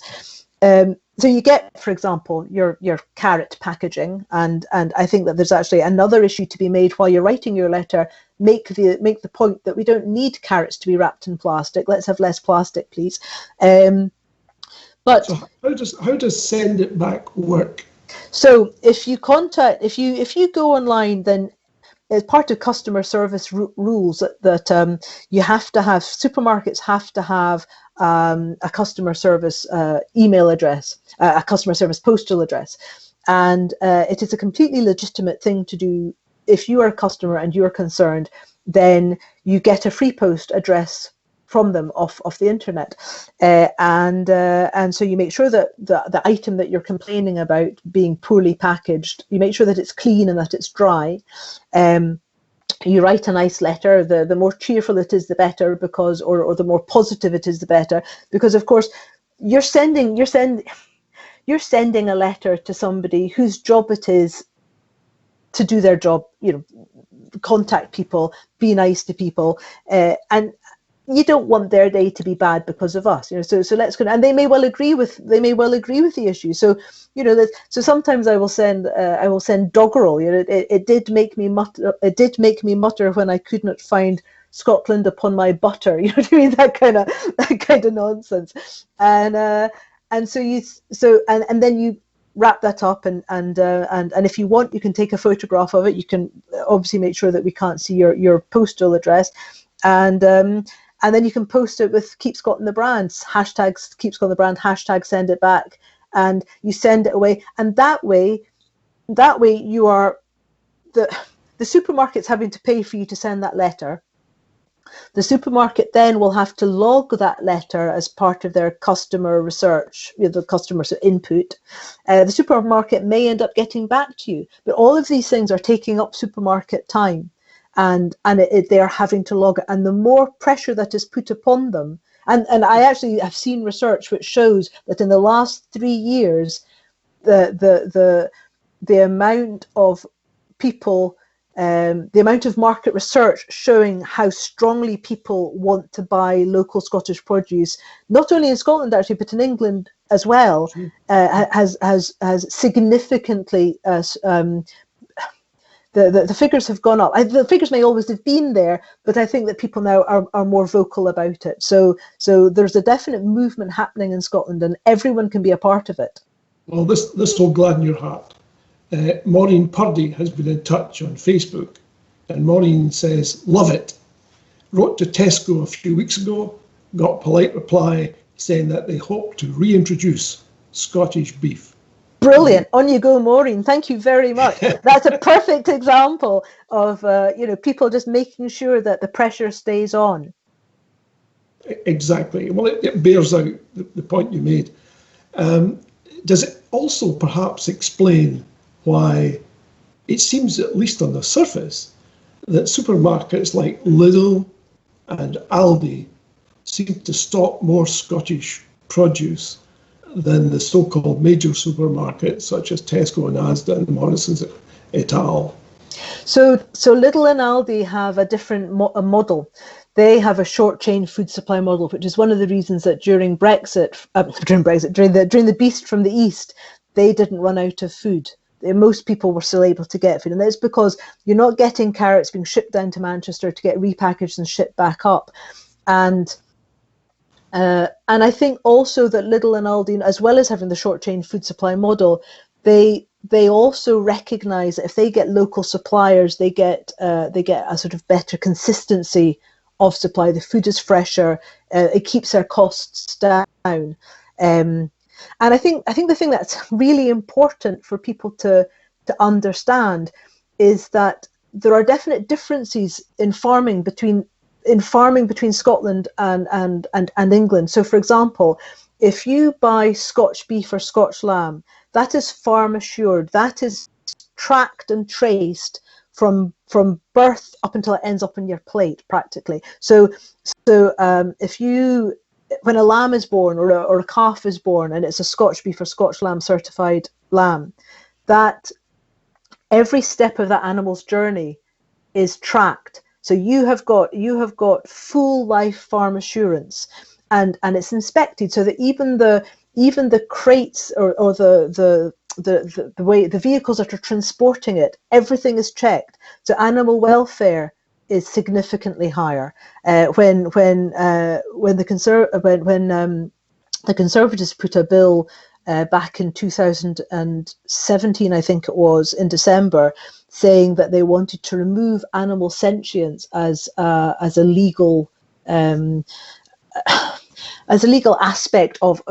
So you get, for example, your carrot packaging, and I think that there's actually another issue to be made while you're writing your letter. Make the point that we don't need carrots to be wrapped in plastic. Let's have less plastic, please. But so how does send it back work? So if you go online, then as part of customer service rules that you have to have, supermarkets have to have a customer service email address, a customer service postal address, and it is a completely legitimate thing to do. If you are a customer and you are concerned, then you get a free post address from them off the internet, and so you make sure that the item that you're complaining about being poorly packaged, you make sure that it's clean and that it's dry. You write a nice letter. The more cheerful it is, the better, because or the more positive it is, the better, because of course you're sending a letter to somebody whose job it is to do their job, contact people, be nice to people, and you don't want their day to be bad because of us, so let's go. And they may well agree with the issue. So so sometimes I will send doggerel. It did make me mutter when I could not find Scotland upon my butter. You know what I mean? That kind of nonsense. And then you wrap that up, and if you want, you can take a photograph of it. You can obviously make sure that we can't see your postal address, and then you can post it with Keep Scotland the Brand, hashtags Keep Scotland the Brand, hashtag send it back, and you send it away. And that way you are the supermarket's having to pay for you to send that letter. The supermarket then will have to log that letter as part of their customer research, the customer input. The supermarket may end up getting back to you, but all of these things are taking up supermarket time. And they are having to log it, and the more pressure that is put upon them, and I actually have seen research which shows that in the last 3 years, the amount of people, the amount of market research showing how strongly people want to buy local Scottish produce, not only in Scotland actually, but in England as well, has significantly. The figures have gone up. The figures may always have been there, but I think that people now are more vocal about it. So there's a definite movement happening in Scotland, and everyone can be a part of it. Well, this will gladden your heart. Maureen Purdy has been in touch on Facebook, and Maureen says, love it. Wrote to Tesco a few weeks ago, got polite reply saying that they hope to reintroduce Scottish beef. Brilliant. On you go, Maureen. Thank you very much. That's a perfect example of people just making sure that the pressure stays on. Exactly. Well, it bears out the point you made. Does it also perhaps explain why it seems, at least on the surface, that supermarkets like Lidl and Aldi seem to stock more Scottish produce than the so-called major supermarkets such as Tesco and Asda and Morrison's et al. So Lidl and Aldi have a different model. They have a short chain food supply model, which is one of the reasons that during the Beast from the East, they didn't run out of food. Most people were still able to get food, and that's because you're not getting carrots being shipped down to Manchester to get repackaged and shipped back up. And I think also that Lidl and Aldi, as well as having the short chain food supply model, they also recognise that if they get local suppliers, they get a sort of better consistency of supply. The food is fresher. It keeps their costs down. And I think the thing that's really important for people to understand is that there are definite differences in farming between Scotland and England. So, for example, if you buy Scotch beef or Scotch lamb, that is farm assured. That is tracked and traced from birth up until it ends up on your plate, practically. So when a lamb is born or a calf is born and it's a Scotch beef or Scotch lamb certified lamb, that every step of that animal's journey is tracked. So you have got full life farm assurance, and it's inspected, so that even the even the crates or the way the vehicles that are transporting it, everything is checked. So animal welfare is significantly higher. When the Conservatives put a bill back in 2017, I think it was, in December, saying that they wanted to remove animal sentience as a legal aspect of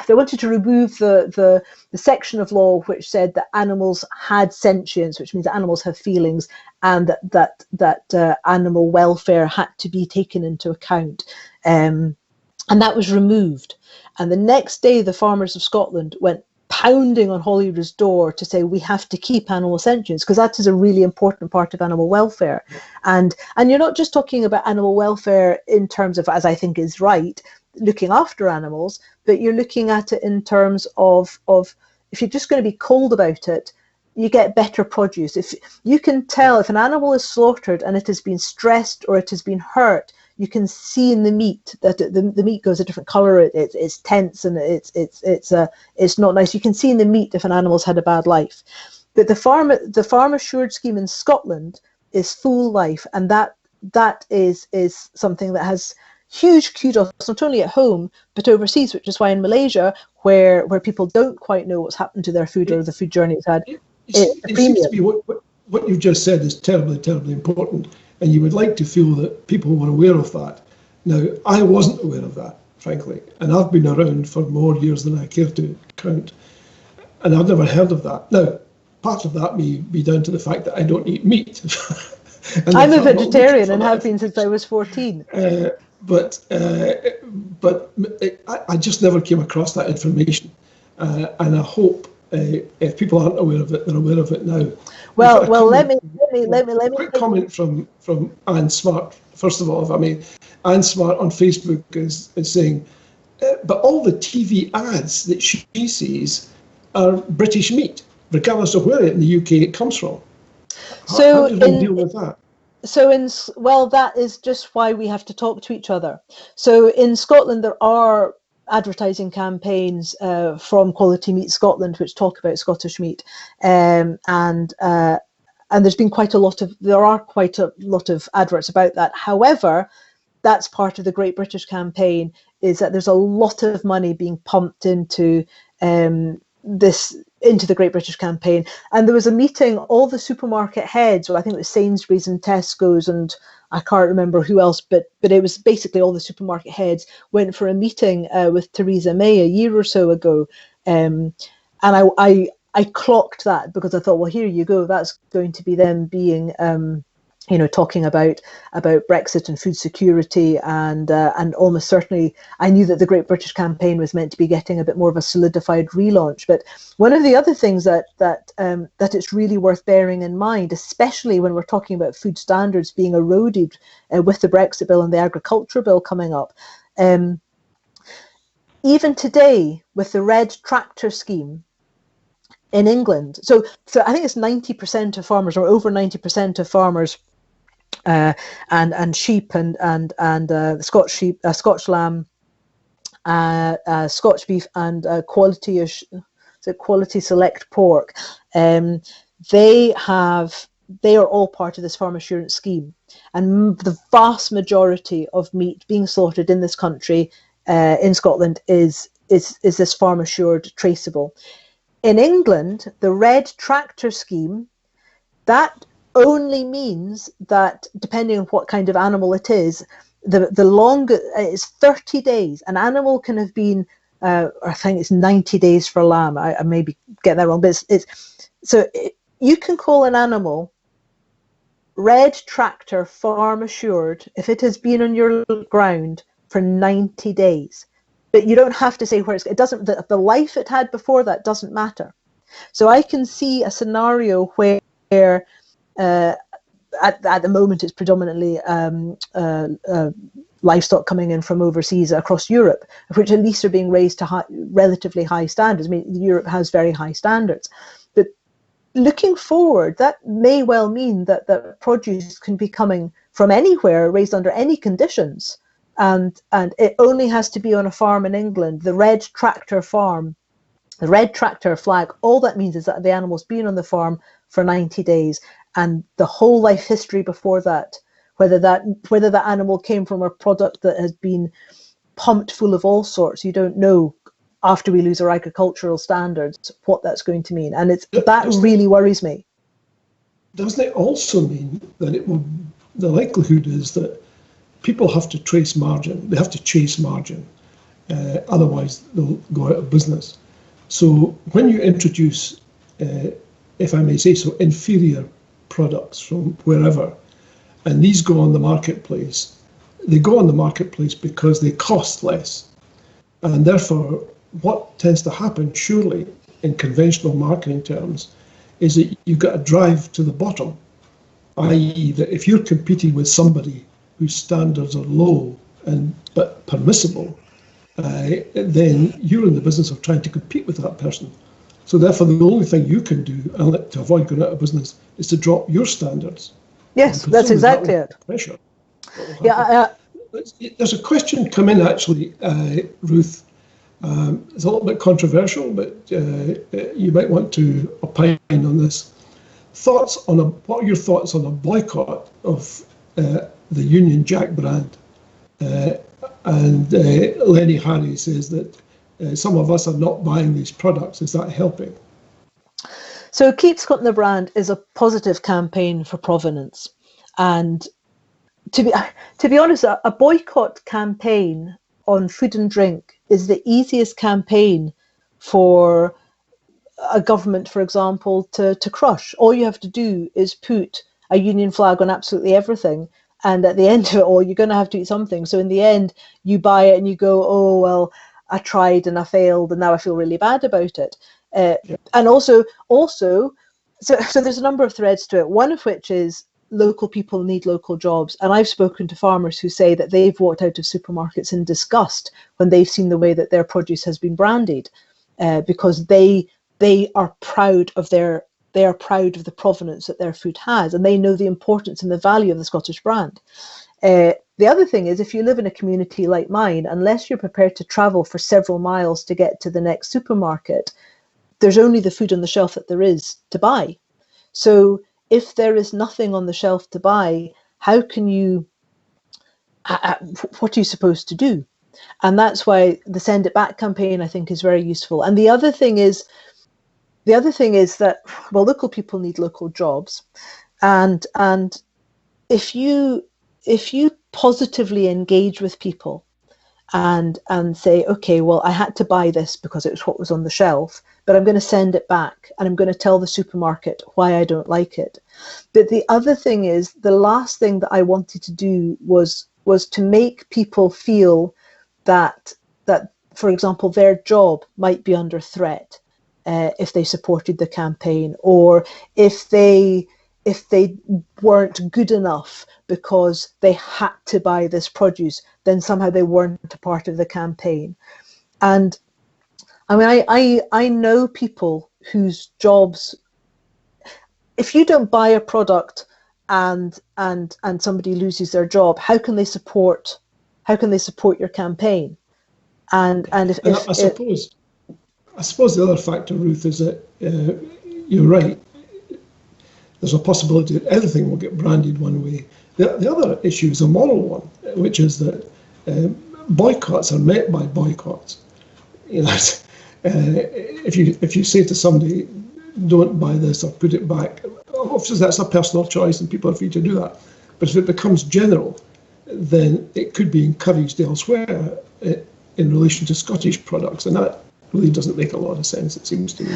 they wanted to remove the section of law which said that animals had sentience, which means that animals have feelings, and that animal welfare had to be taken into account, and that was removed. And the next day, the farmers of Scotland went pounding on Holyrood's door to say we have to keep animal sentience, because that is a really important part of animal welfare. And you're not just talking about animal welfare in terms of, as I think is right, looking after animals, but you're looking at it in terms of if you're just going to be cold about it, you get better produce. If you can tell if an animal is slaughtered and it has been stressed or it has been hurt, you can see in the meat that the meat goes a different color. It's tense and it's not nice. You can see in the meat if an animal's had a bad life. But the farm assured scheme in Scotland is full life, and that is something that has huge kudos, not only at home but overseas, which is why in Malaysia, where people don't quite know what's happened to their food or the food journey it's had, it seems to be what you've just said is terribly, terribly important. And you would like to feel that people were aware of that. Now, I wasn't aware of that, frankly, and I've been around for more years than I care to count, and I've never heard of that. Now, part of that may be down to the fact that I don't eat meat. I'm a vegetarian and have been since I was 14. But I just never came across that information, and I hope if people aren't aware of it, they're aware of it now. Well, let me. Quick comment from Anne Smart. First of all, if I may, Anne Smart on Facebook is saying, but all the TV ads that she sees are British meat, regardless of where in the UK it comes from. How do we deal with that? So that is just why we have to talk to each other. So in Scotland, there are advertising campaigns from Quality Meat Scotland which talk about Scottish meat, and there's been quite a lot of adverts about that. However, that's part of the Great British campaign, is that there's a lot of money being pumped into the Great British campaign. And there was a meeting, all the supermarket heads, well, I think it was Sainsbury's and Tesco's and I can't remember who else, but it was basically all the supermarket heads went for a meeting with Theresa May a year or so ago. And I clocked that because I thought, well, here you go. That's going to be them being, talking about Brexit and food security, and almost certainly I knew that the Great British campaign was meant to be getting a bit more of a solidified relaunch. But one of the other things that it's really worth bearing in mind, especially when we're talking about food standards being eroded with the Brexit bill and the agriculture bill coming up, even today with the red tractor scheme in England, so I think it's 90% of farmers, or over 90% of farmers, and sheep and Scotch sheep, Scotch lamb, Scotch beef, and quality select pork. They are all part of this farm assurance scheme, and the vast majority of meat being slaughtered in this country, in Scotland, is this farm assured traceable. In England, the red tractor scheme, that only means that depending on what kind of animal it is, the longer it's 30 days. An animal can have been, I think it's 90 days for lamb. I maybe get that wrong, but you can call an animal red tractor farm assured if it has been on your ground for 90 days. But you don't have to say where it doesn't. The life it had before that doesn't matter. So I can see a scenario where at the moment it's predominantly livestock coming in from overseas across Europe, which at least are being raised to relatively high standards. I mean, Europe has very high standards. But looking forward, that may well mean that produce can be coming from anywhere, raised under any conditions, and it only has to be on a farm in England. The red tractor farm, the red tractor flag, all that means is that the animal's been on the farm for 90 days, and the whole life history before that, whether that animal came from a product that has been pumped full of all sorts, you don't know after we lose our agricultural standards what that's going to mean, and that really worries me. Doesn't it also mean that the likelihood is that people have to trace margin, they have to chase margin, otherwise they'll go out of business. So when you introduce, if I may say so, inferior products from wherever, and these go on the marketplace, they go on the marketplace because they cost less. And therefore, what tends to happen, surely, in conventional marketing terms, is that you've got to drive to the bottom, i.e. that if you're competing with somebody whose standards are low but permissible, then you're in the business of trying to compete with that person. So therefore, the only thing you can do to avoid going out of business is to drop your standards. Yes, that's exactly it. Pressure. Yeah, there's a question come in actually, Ruth. It's a little bit controversial, but you might want to opine on this. What are your thoughts on a boycott of the Union Jack brand? And Lenny Harry says that some of us are not buying these products. Is that helping? So Keep Scotland the Brand is a positive campaign for provenance. And to be honest, a boycott campaign on food and drink is the easiest campaign for a government, for example, to crush. All you have to do is put a union flag on absolutely everything, and at the end of it all, you're going to have to eat something. So in the end, you buy it and you go, oh, well, I tried and I failed, and now I feel really bad about it. And also, so there's a number of threads to it, one of which is local people need local jobs. And I've spoken to farmers who say that they've walked out of supermarkets in disgust when they've seen the way that their produce has been branded, because they are proud of the provenance that their food has, and they know the importance and the value of the Scottish brand. The other thing is, if you live in a community like mine, unless you're prepared to travel for several miles to get to the next supermarket, there's only the food on the shelf that there is to buy. So if there is nothing on the shelf to buy, how can you, what are you supposed to do? And that's why the Send It Back campaign, I think, is very useful. And the other thing is that, well, local people need local jobs. And if you positively engage with people and say, okay, well, I had to buy this because it was what was on the shelf, but I'm going to send it back and I'm going to tell the supermarket why I don't like it. But the other thing is, the last thing that I wanted to do was to make people feel that, for example, their job might be under threat if they supported the campaign, or if they weren't good enough because they had to buy this produce, then somehow they weren't a part of the campaign. And I mean, I know people whose jobs, if you don't buy a product and somebody loses their job, how can they support your campaign? And I suppose the other factor, Ruth, is that you're right. There's a possibility that everything will get branded one way. The other issue is a moral one, which is that boycotts are met by boycotts. You know, if you say to somebody, "Don't buy this" or "Put it back," obviously that's a personal choice, and people are free to do that. But if it becomes general, then it could be encouraged elsewhere in relation to Scottish products, and that really doesn't make a lot of sense, it seems to me.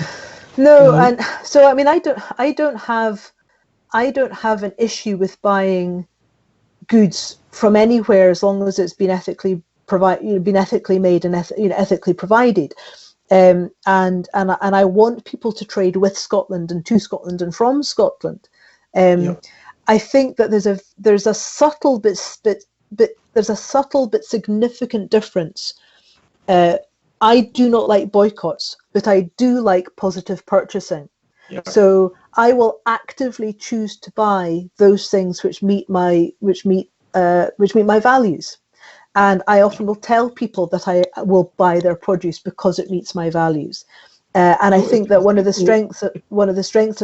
No, and so I mean, I don't have an issue with buying goods from anywhere as long as it's been ethically made and ethically provided. And I want people to trade with Scotland and to Scotland and from Scotland. I think that there's a subtle but significant difference. I do not like boycotts, but I do like positive purchasing. Yeah. So I will actively choose to buy those things which meet my values. And I often will tell people that I will buy their produce because it meets my values. And I think that one of the strengths of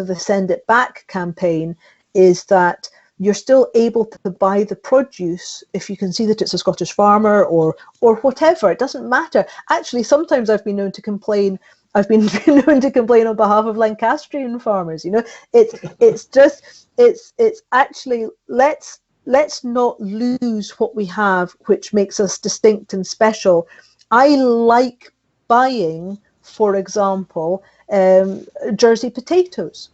the Send It Back campaign is that you're still able to buy the produce if you can see that it's a Scottish farmer or whatever. It doesn't matter. Actually, sometimes I've been known to complain. I've been known to complain on behalf of Lancastrian farmers. You know, it's actually let's not lose what we have, which makes us distinct and special. I like buying, for example, Jersey potatoes.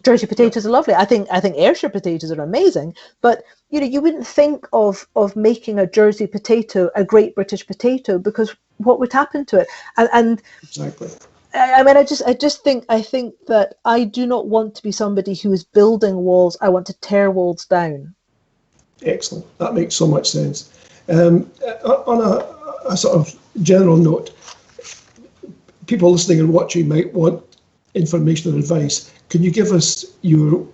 Jersey potatoes are lovely. I think Ayrshire potatoes are amazing. But you know, you wouldn't think of making a Jersey potato a Great British potato, because what would happen to it? And exactly. I mean, I think that I do not want to be somebody who is building walls. I want to tear walls down. Excellent. That makes so much sense. On a sort of general note, people listening and watching might want information or advice. Can you give us your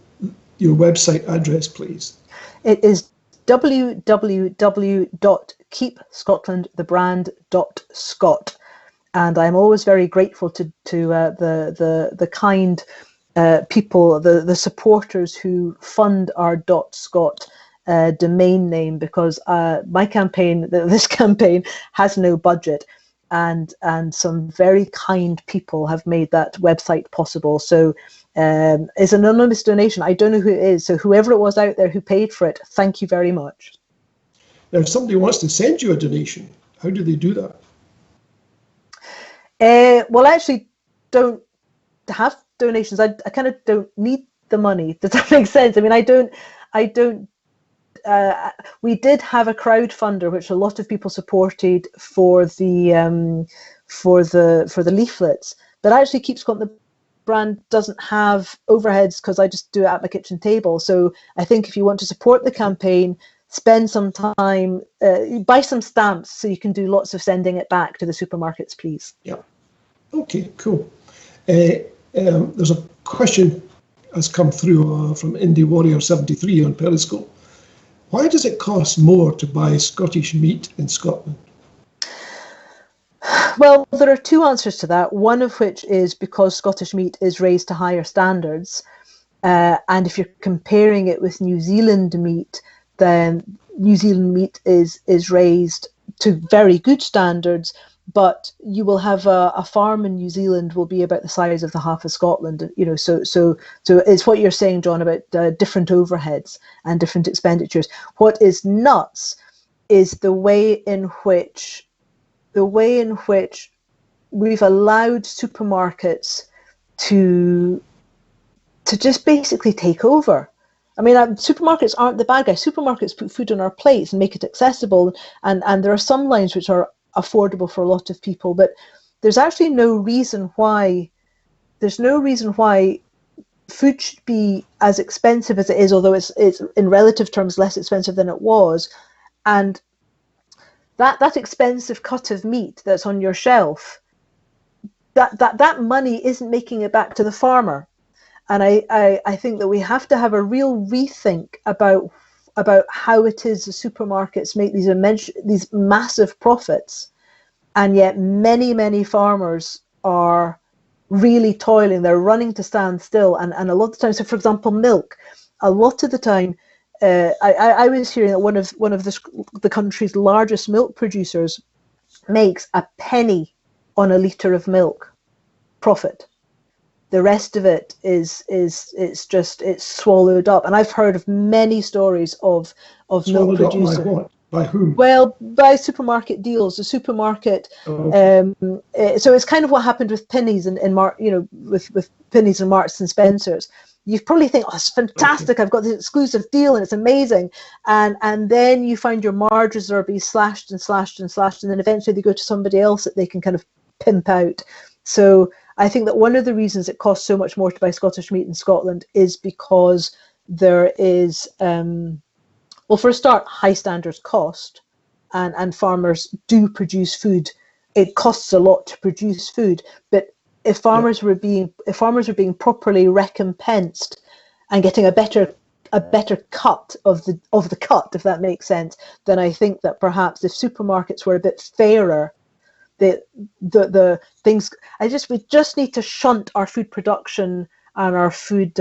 website address, please? It is www.keepscotlandthebrand.scot, and I'm always very grateful to the kind people, the supporters who fund our .scot domain name, because my campaign, this campaign, has no budget. And some very kind people have made that website possible. So it's an anonymous donation. I don't know who it is. So whoever it was out there who paid for it, thank you very much. Now, if somebody wants to send you a donation, how do they do that? Well, I actually don't have donations. I kind of don't need the money. Does that make sense? I mean, I don't. We did have a crowdfunder, which a lot of people supported for the leaflets, but actually Keep Scotland the Brand doesn't have overheads because I just do it at my kitchen table. So I think if you want to support the campaign, spend some time, buy some stamps so you can do lots of sending it back to the supermarkets, please. Yeah. Okay, cool. There's a question has come through from Indie Warrior 73 on Periscope. Why does it cost more to buy Scottish meat in Scotland? Well, there are two answers to that. One of which is because Scottish meat is raised to higher standards. And if you're comparing it with New Zealand meat, then New Zealand meat is raised to very good standards, but you will have a farm in New Zealand will be about the size of the half of Scotland, you know. So it's what you're saying, John, about different overheads and different expenditures. What is nuts is the way in which we've allowed supermarkets to just basically take over. I mean, supermarkets aren't the bad guys. Supermarkets put food on our plates and make it accessible, and there are some lines which are affordable for a lot of people, but there's actually no reason why food should be as expensive as it is, although it's in relative terms less expensive than it was. And that expensive cut of meat that's on your shelf, that money isn't making it back to the farmer. And I think that we have to have a real rethink about how it is the supermarkets make these massive profits, and yet many farmers are really toiling. They're running to stand still, and a lot of the time. So, for example, milk. A lot of the time, I was hearing that one of the country's largest milk producers makes a penny on a litre of milk profit. The rest of it is swallowed up. And I've heard of many stories of milk producers. By what? By whom? Well, by supermarket deals. The supermarket. So it's kind of what happened with pennies and with pennies and Marks and Spencers. You probably think, oh, it's fantastic! Okay. I've got this exclusive deal and it's amazing, and then you find your margins are being slashed, and then eventually they go to somebody else that they can kind of pimp out. So I think that one of the reasons it costs so much more to buy Scottish meat in Scotland is because there is, well, for a start, high standards cost, and farmers do produce food. It costs a lot to produce food, but if farmers were being properly recompensed and getting a better a better cut of the cut, if that makes sense, then I think that perhaps if supermarkets were a bit fairer, the things, we just need to shunt our food production and our food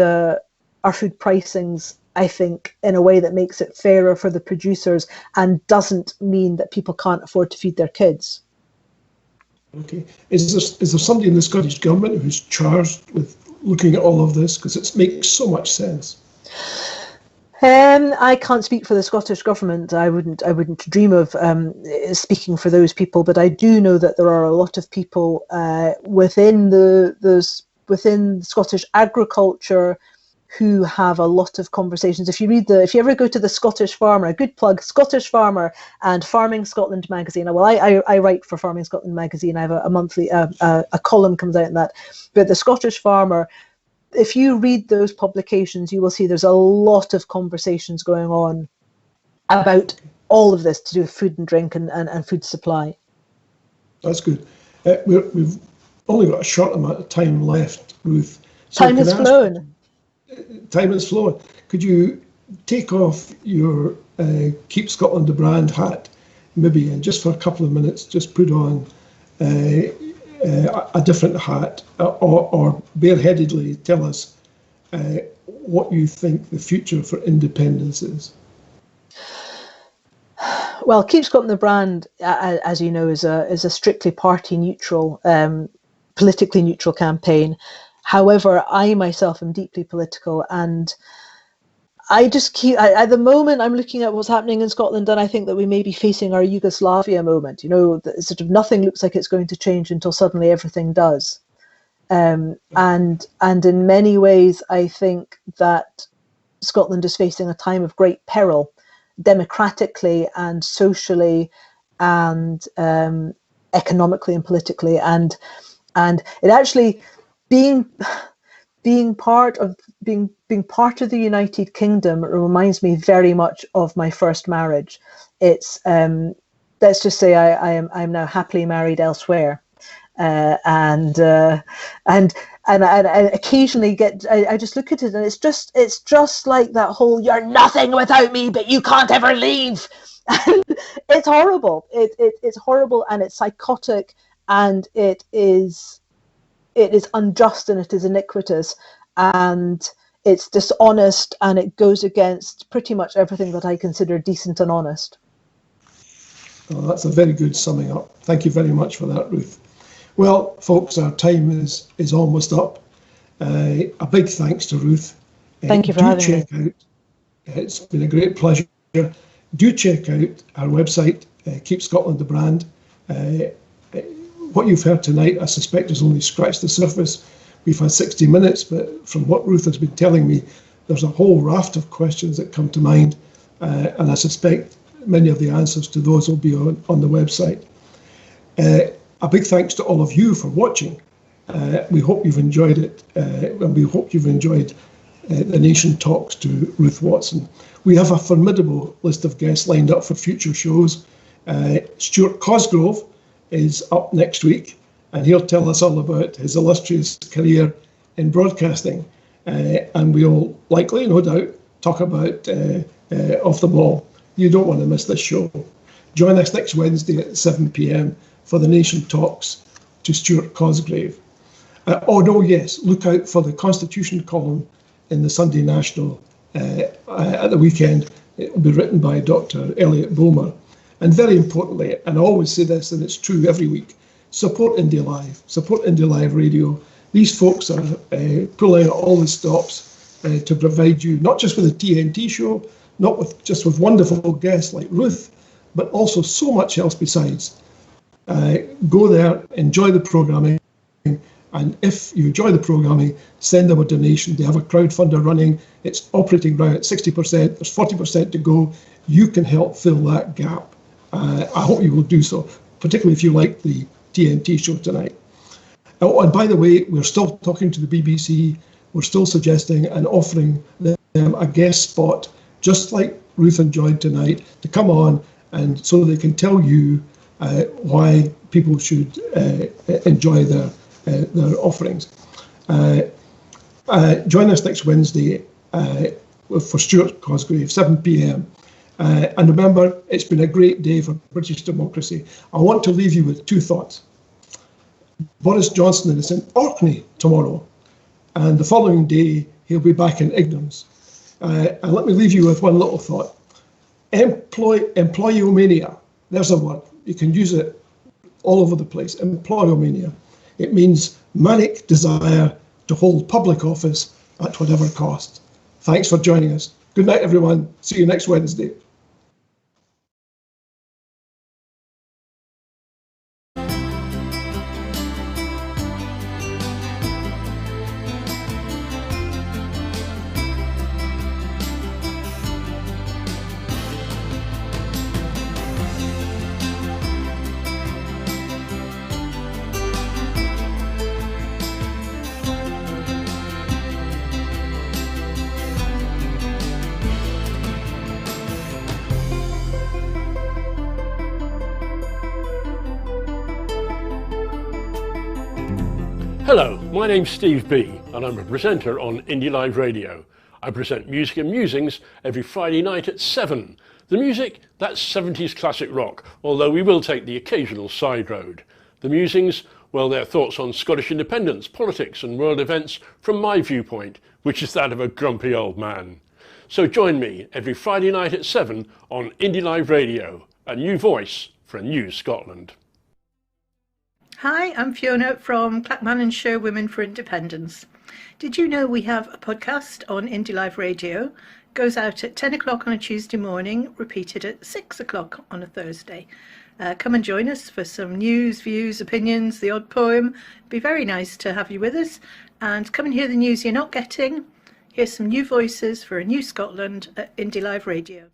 pricings, I think, in a way that makes it fairer for the producers and doesn't mean that people can't afford to feed their kids. Okay. Is there somebody in the Scottish Government who's charged with looking at all of this? Because it makes so much sense. I can't speak for the Scottish Government. I wouldn't dream of speaking for those people, but I do know that there are a lot of people within within Scottish agriculture who have a lot of conversations. If you ever go to the Scottish Farmer, a good plug, Scottish Farmer and Farming Scotland magazine. Well, I write for Farming Scotland magazine. I have a monthly a column comes out in that. But the Scottish Farmer, if you read those publications, you will see there's a lot of conversations going on about all of this to do with food and drink and food supply. That's good. We've only got a short amount of time left, Ruth. So time has flown. Time has flown. Could you take off your Keep Scotland the Brand hat, maybe, and just for a couple of minutes, just put on a different hat, or bareheadedly tell us what you think the future for independence is? Well, Keep Scotland the Brand, as you know, is a strictly party neutral, politically neutral campaign. However, I myself am deeply political, and I just keep, at the moment, I'm looking at what's happening in Scotland, and I think that we may be facing our Yugoslavia moment. You know, sort of nothing looks like it's going to change until suddenly everything does. And in many ways, I think that Scotland is facing a time of great peril, democratically and socially, and economically and politically, and it actually being part of the United Kingdom reminds me very much of my first marriage. It's let's just say I'm now happily married elsewhere, and I occasionally I just look at it, and it's just like that whole "you're nothing without me, but you can't ever leave." It's horrible. It's horrible, and it's psychotic, and it is unjust, and it is iniquitous, and it's dishonest, and it goes against pretty much everything that I consider decent and honest. Oh, that's a very good summing up. Thank you very much for that, Ruth. Well, folks, our time is almost up. A big thanks to Ruth. Thank you for having me. It's been a great pleasure. Do check out our website, Keep Scotland the Brand. What you've heard tonight, I suspect, has only scratched the surface. We've had 60 minutes, but from what Ruth has been telling me, there's a whole raft of questions that come to mind, and I suspect many of the answers to those will be on the website. A big thanks to all of you for watching. We hope you've enjoyed it, and we hope you've enjoyed the Nation Talks to Ruth Watson. We have a formidable list of guests lined up for future shows. Stuart Cosgrove is up next week, and he'll tell us all about his illustrious career in broadcasting. And we'll likely, no doubt, talk about Off the Ball. You don't want to miss this show. Join us next Wednesday at 7 p.m. for the Nation Talks to Stuart Cosgrave. Look out for the Constitution column in the Sunday National at the weekend. It will be written by Dr. Elliot Bulmer. And very importantly, and I always say this, and it's true every week, support IndyLive, support IndyLive Radio. These folks are pulling out all the stops to provide you, not just with the TNT show, not just with wonderful guests like Ruth, but also so much else besides. Go there, enjoy the programming, and if you enjoy the programming, send them a donation. They have a crowdfunder running. It's operating right at 60%. There's 40% to go. You can help fill that gap. I hope you will do so, particularly if you like the TNT show tonight. Oh, and by the way, we're still talking to the BBC. We're still suggesting and offering them a guest spot, just like Ruth enjoyed tonight, to come on and so they can tell you why people should enjoy their offerings. Join us next Wednesday. for Stuart Cosgrave, 7 p.m. And remember, it's been a great day for British democracy. I want to leave you with two thoughts. Boris Johnson is in Orkney tomorrow, and the following day he'll be back in ignorance. And let me leave you with one little thought. Employomania, there's a word. You can use it all over the place. Employomania. It means manic desire to hold public office at whatever cost. Thanks for joining us. Good night, everyone. See you next Wednesday. Hello, my name's Steve B and I'm a presenter on IndyLive Radio. I present music and musings every Friday night at 7. The music, that's 70s classic rock, although we will take the occasional side road. The musings, well, they're thoughts on Scottish independence, politics and world events from my viewpoint, which is that of a grumpy old man. So join me every Friday night at 7 on IndyLive Radio, a new voice for a new Scotland. Hi, I'm Fiona from Clackmannanshire Women for Independence. Did you know we have a podcast on IndyLive Radio? Goes out at 10 o'clock on a Tuesday morning, repeated at 6 o'clock on a Thursday. Come and join us for some news, views, opinions, the odd poem. Be very nice to have you with us. And come and hear the news you're not getting. Here's some new voices for a new Scotland at IndyLive Radio.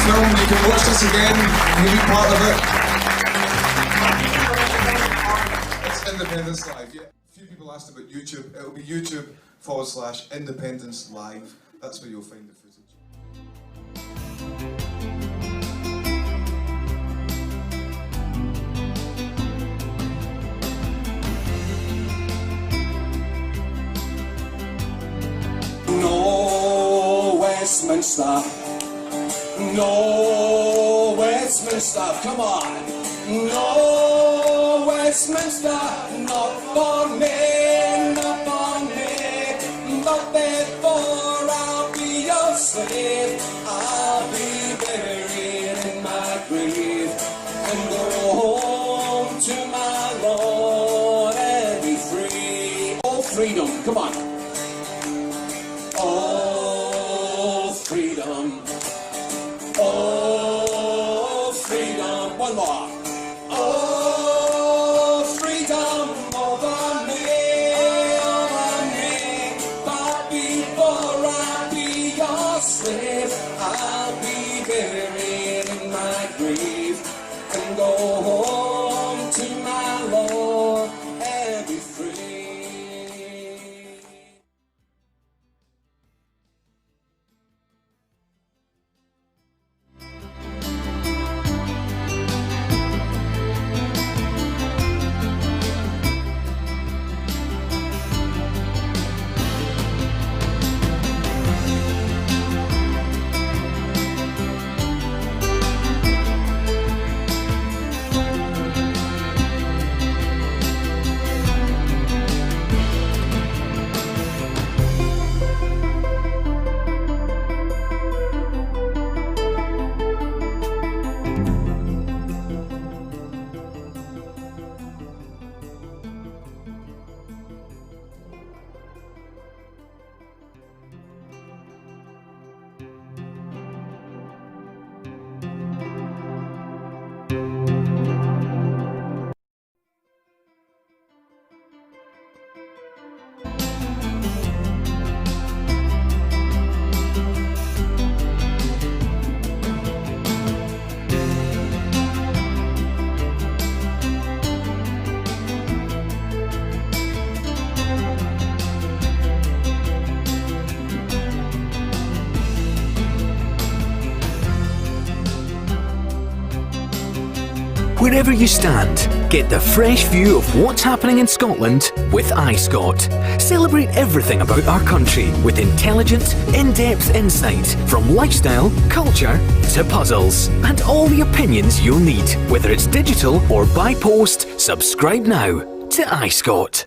Film, you can watch this again, you can be part of it. It's Independence Live, yeah. A few people asked about YouTube. It'll be YouTube/Independence Live. That's where you'll find the footage. No Westminster. No Westminster, come on. No Westminster, not for me, not for me. But before I'll be your slave, I'll be buried in my grave and go home to my Lord and be free. Oh, freedom, come on. Oh, freedom. Oh, freedom, one more. Oh, freedom over me. But before I be your slave, I'll be buried in my grave and go home to my Lord and be free. Wherever you stand, get the fresh view of what's happening in Scotland with iScot. Celebrate everything about our country with intelligent, in-depth insight from lifestyle, culture to puzzles, and all the opinions you'll need. Whether it's digital or by post, subscribe now to iScot.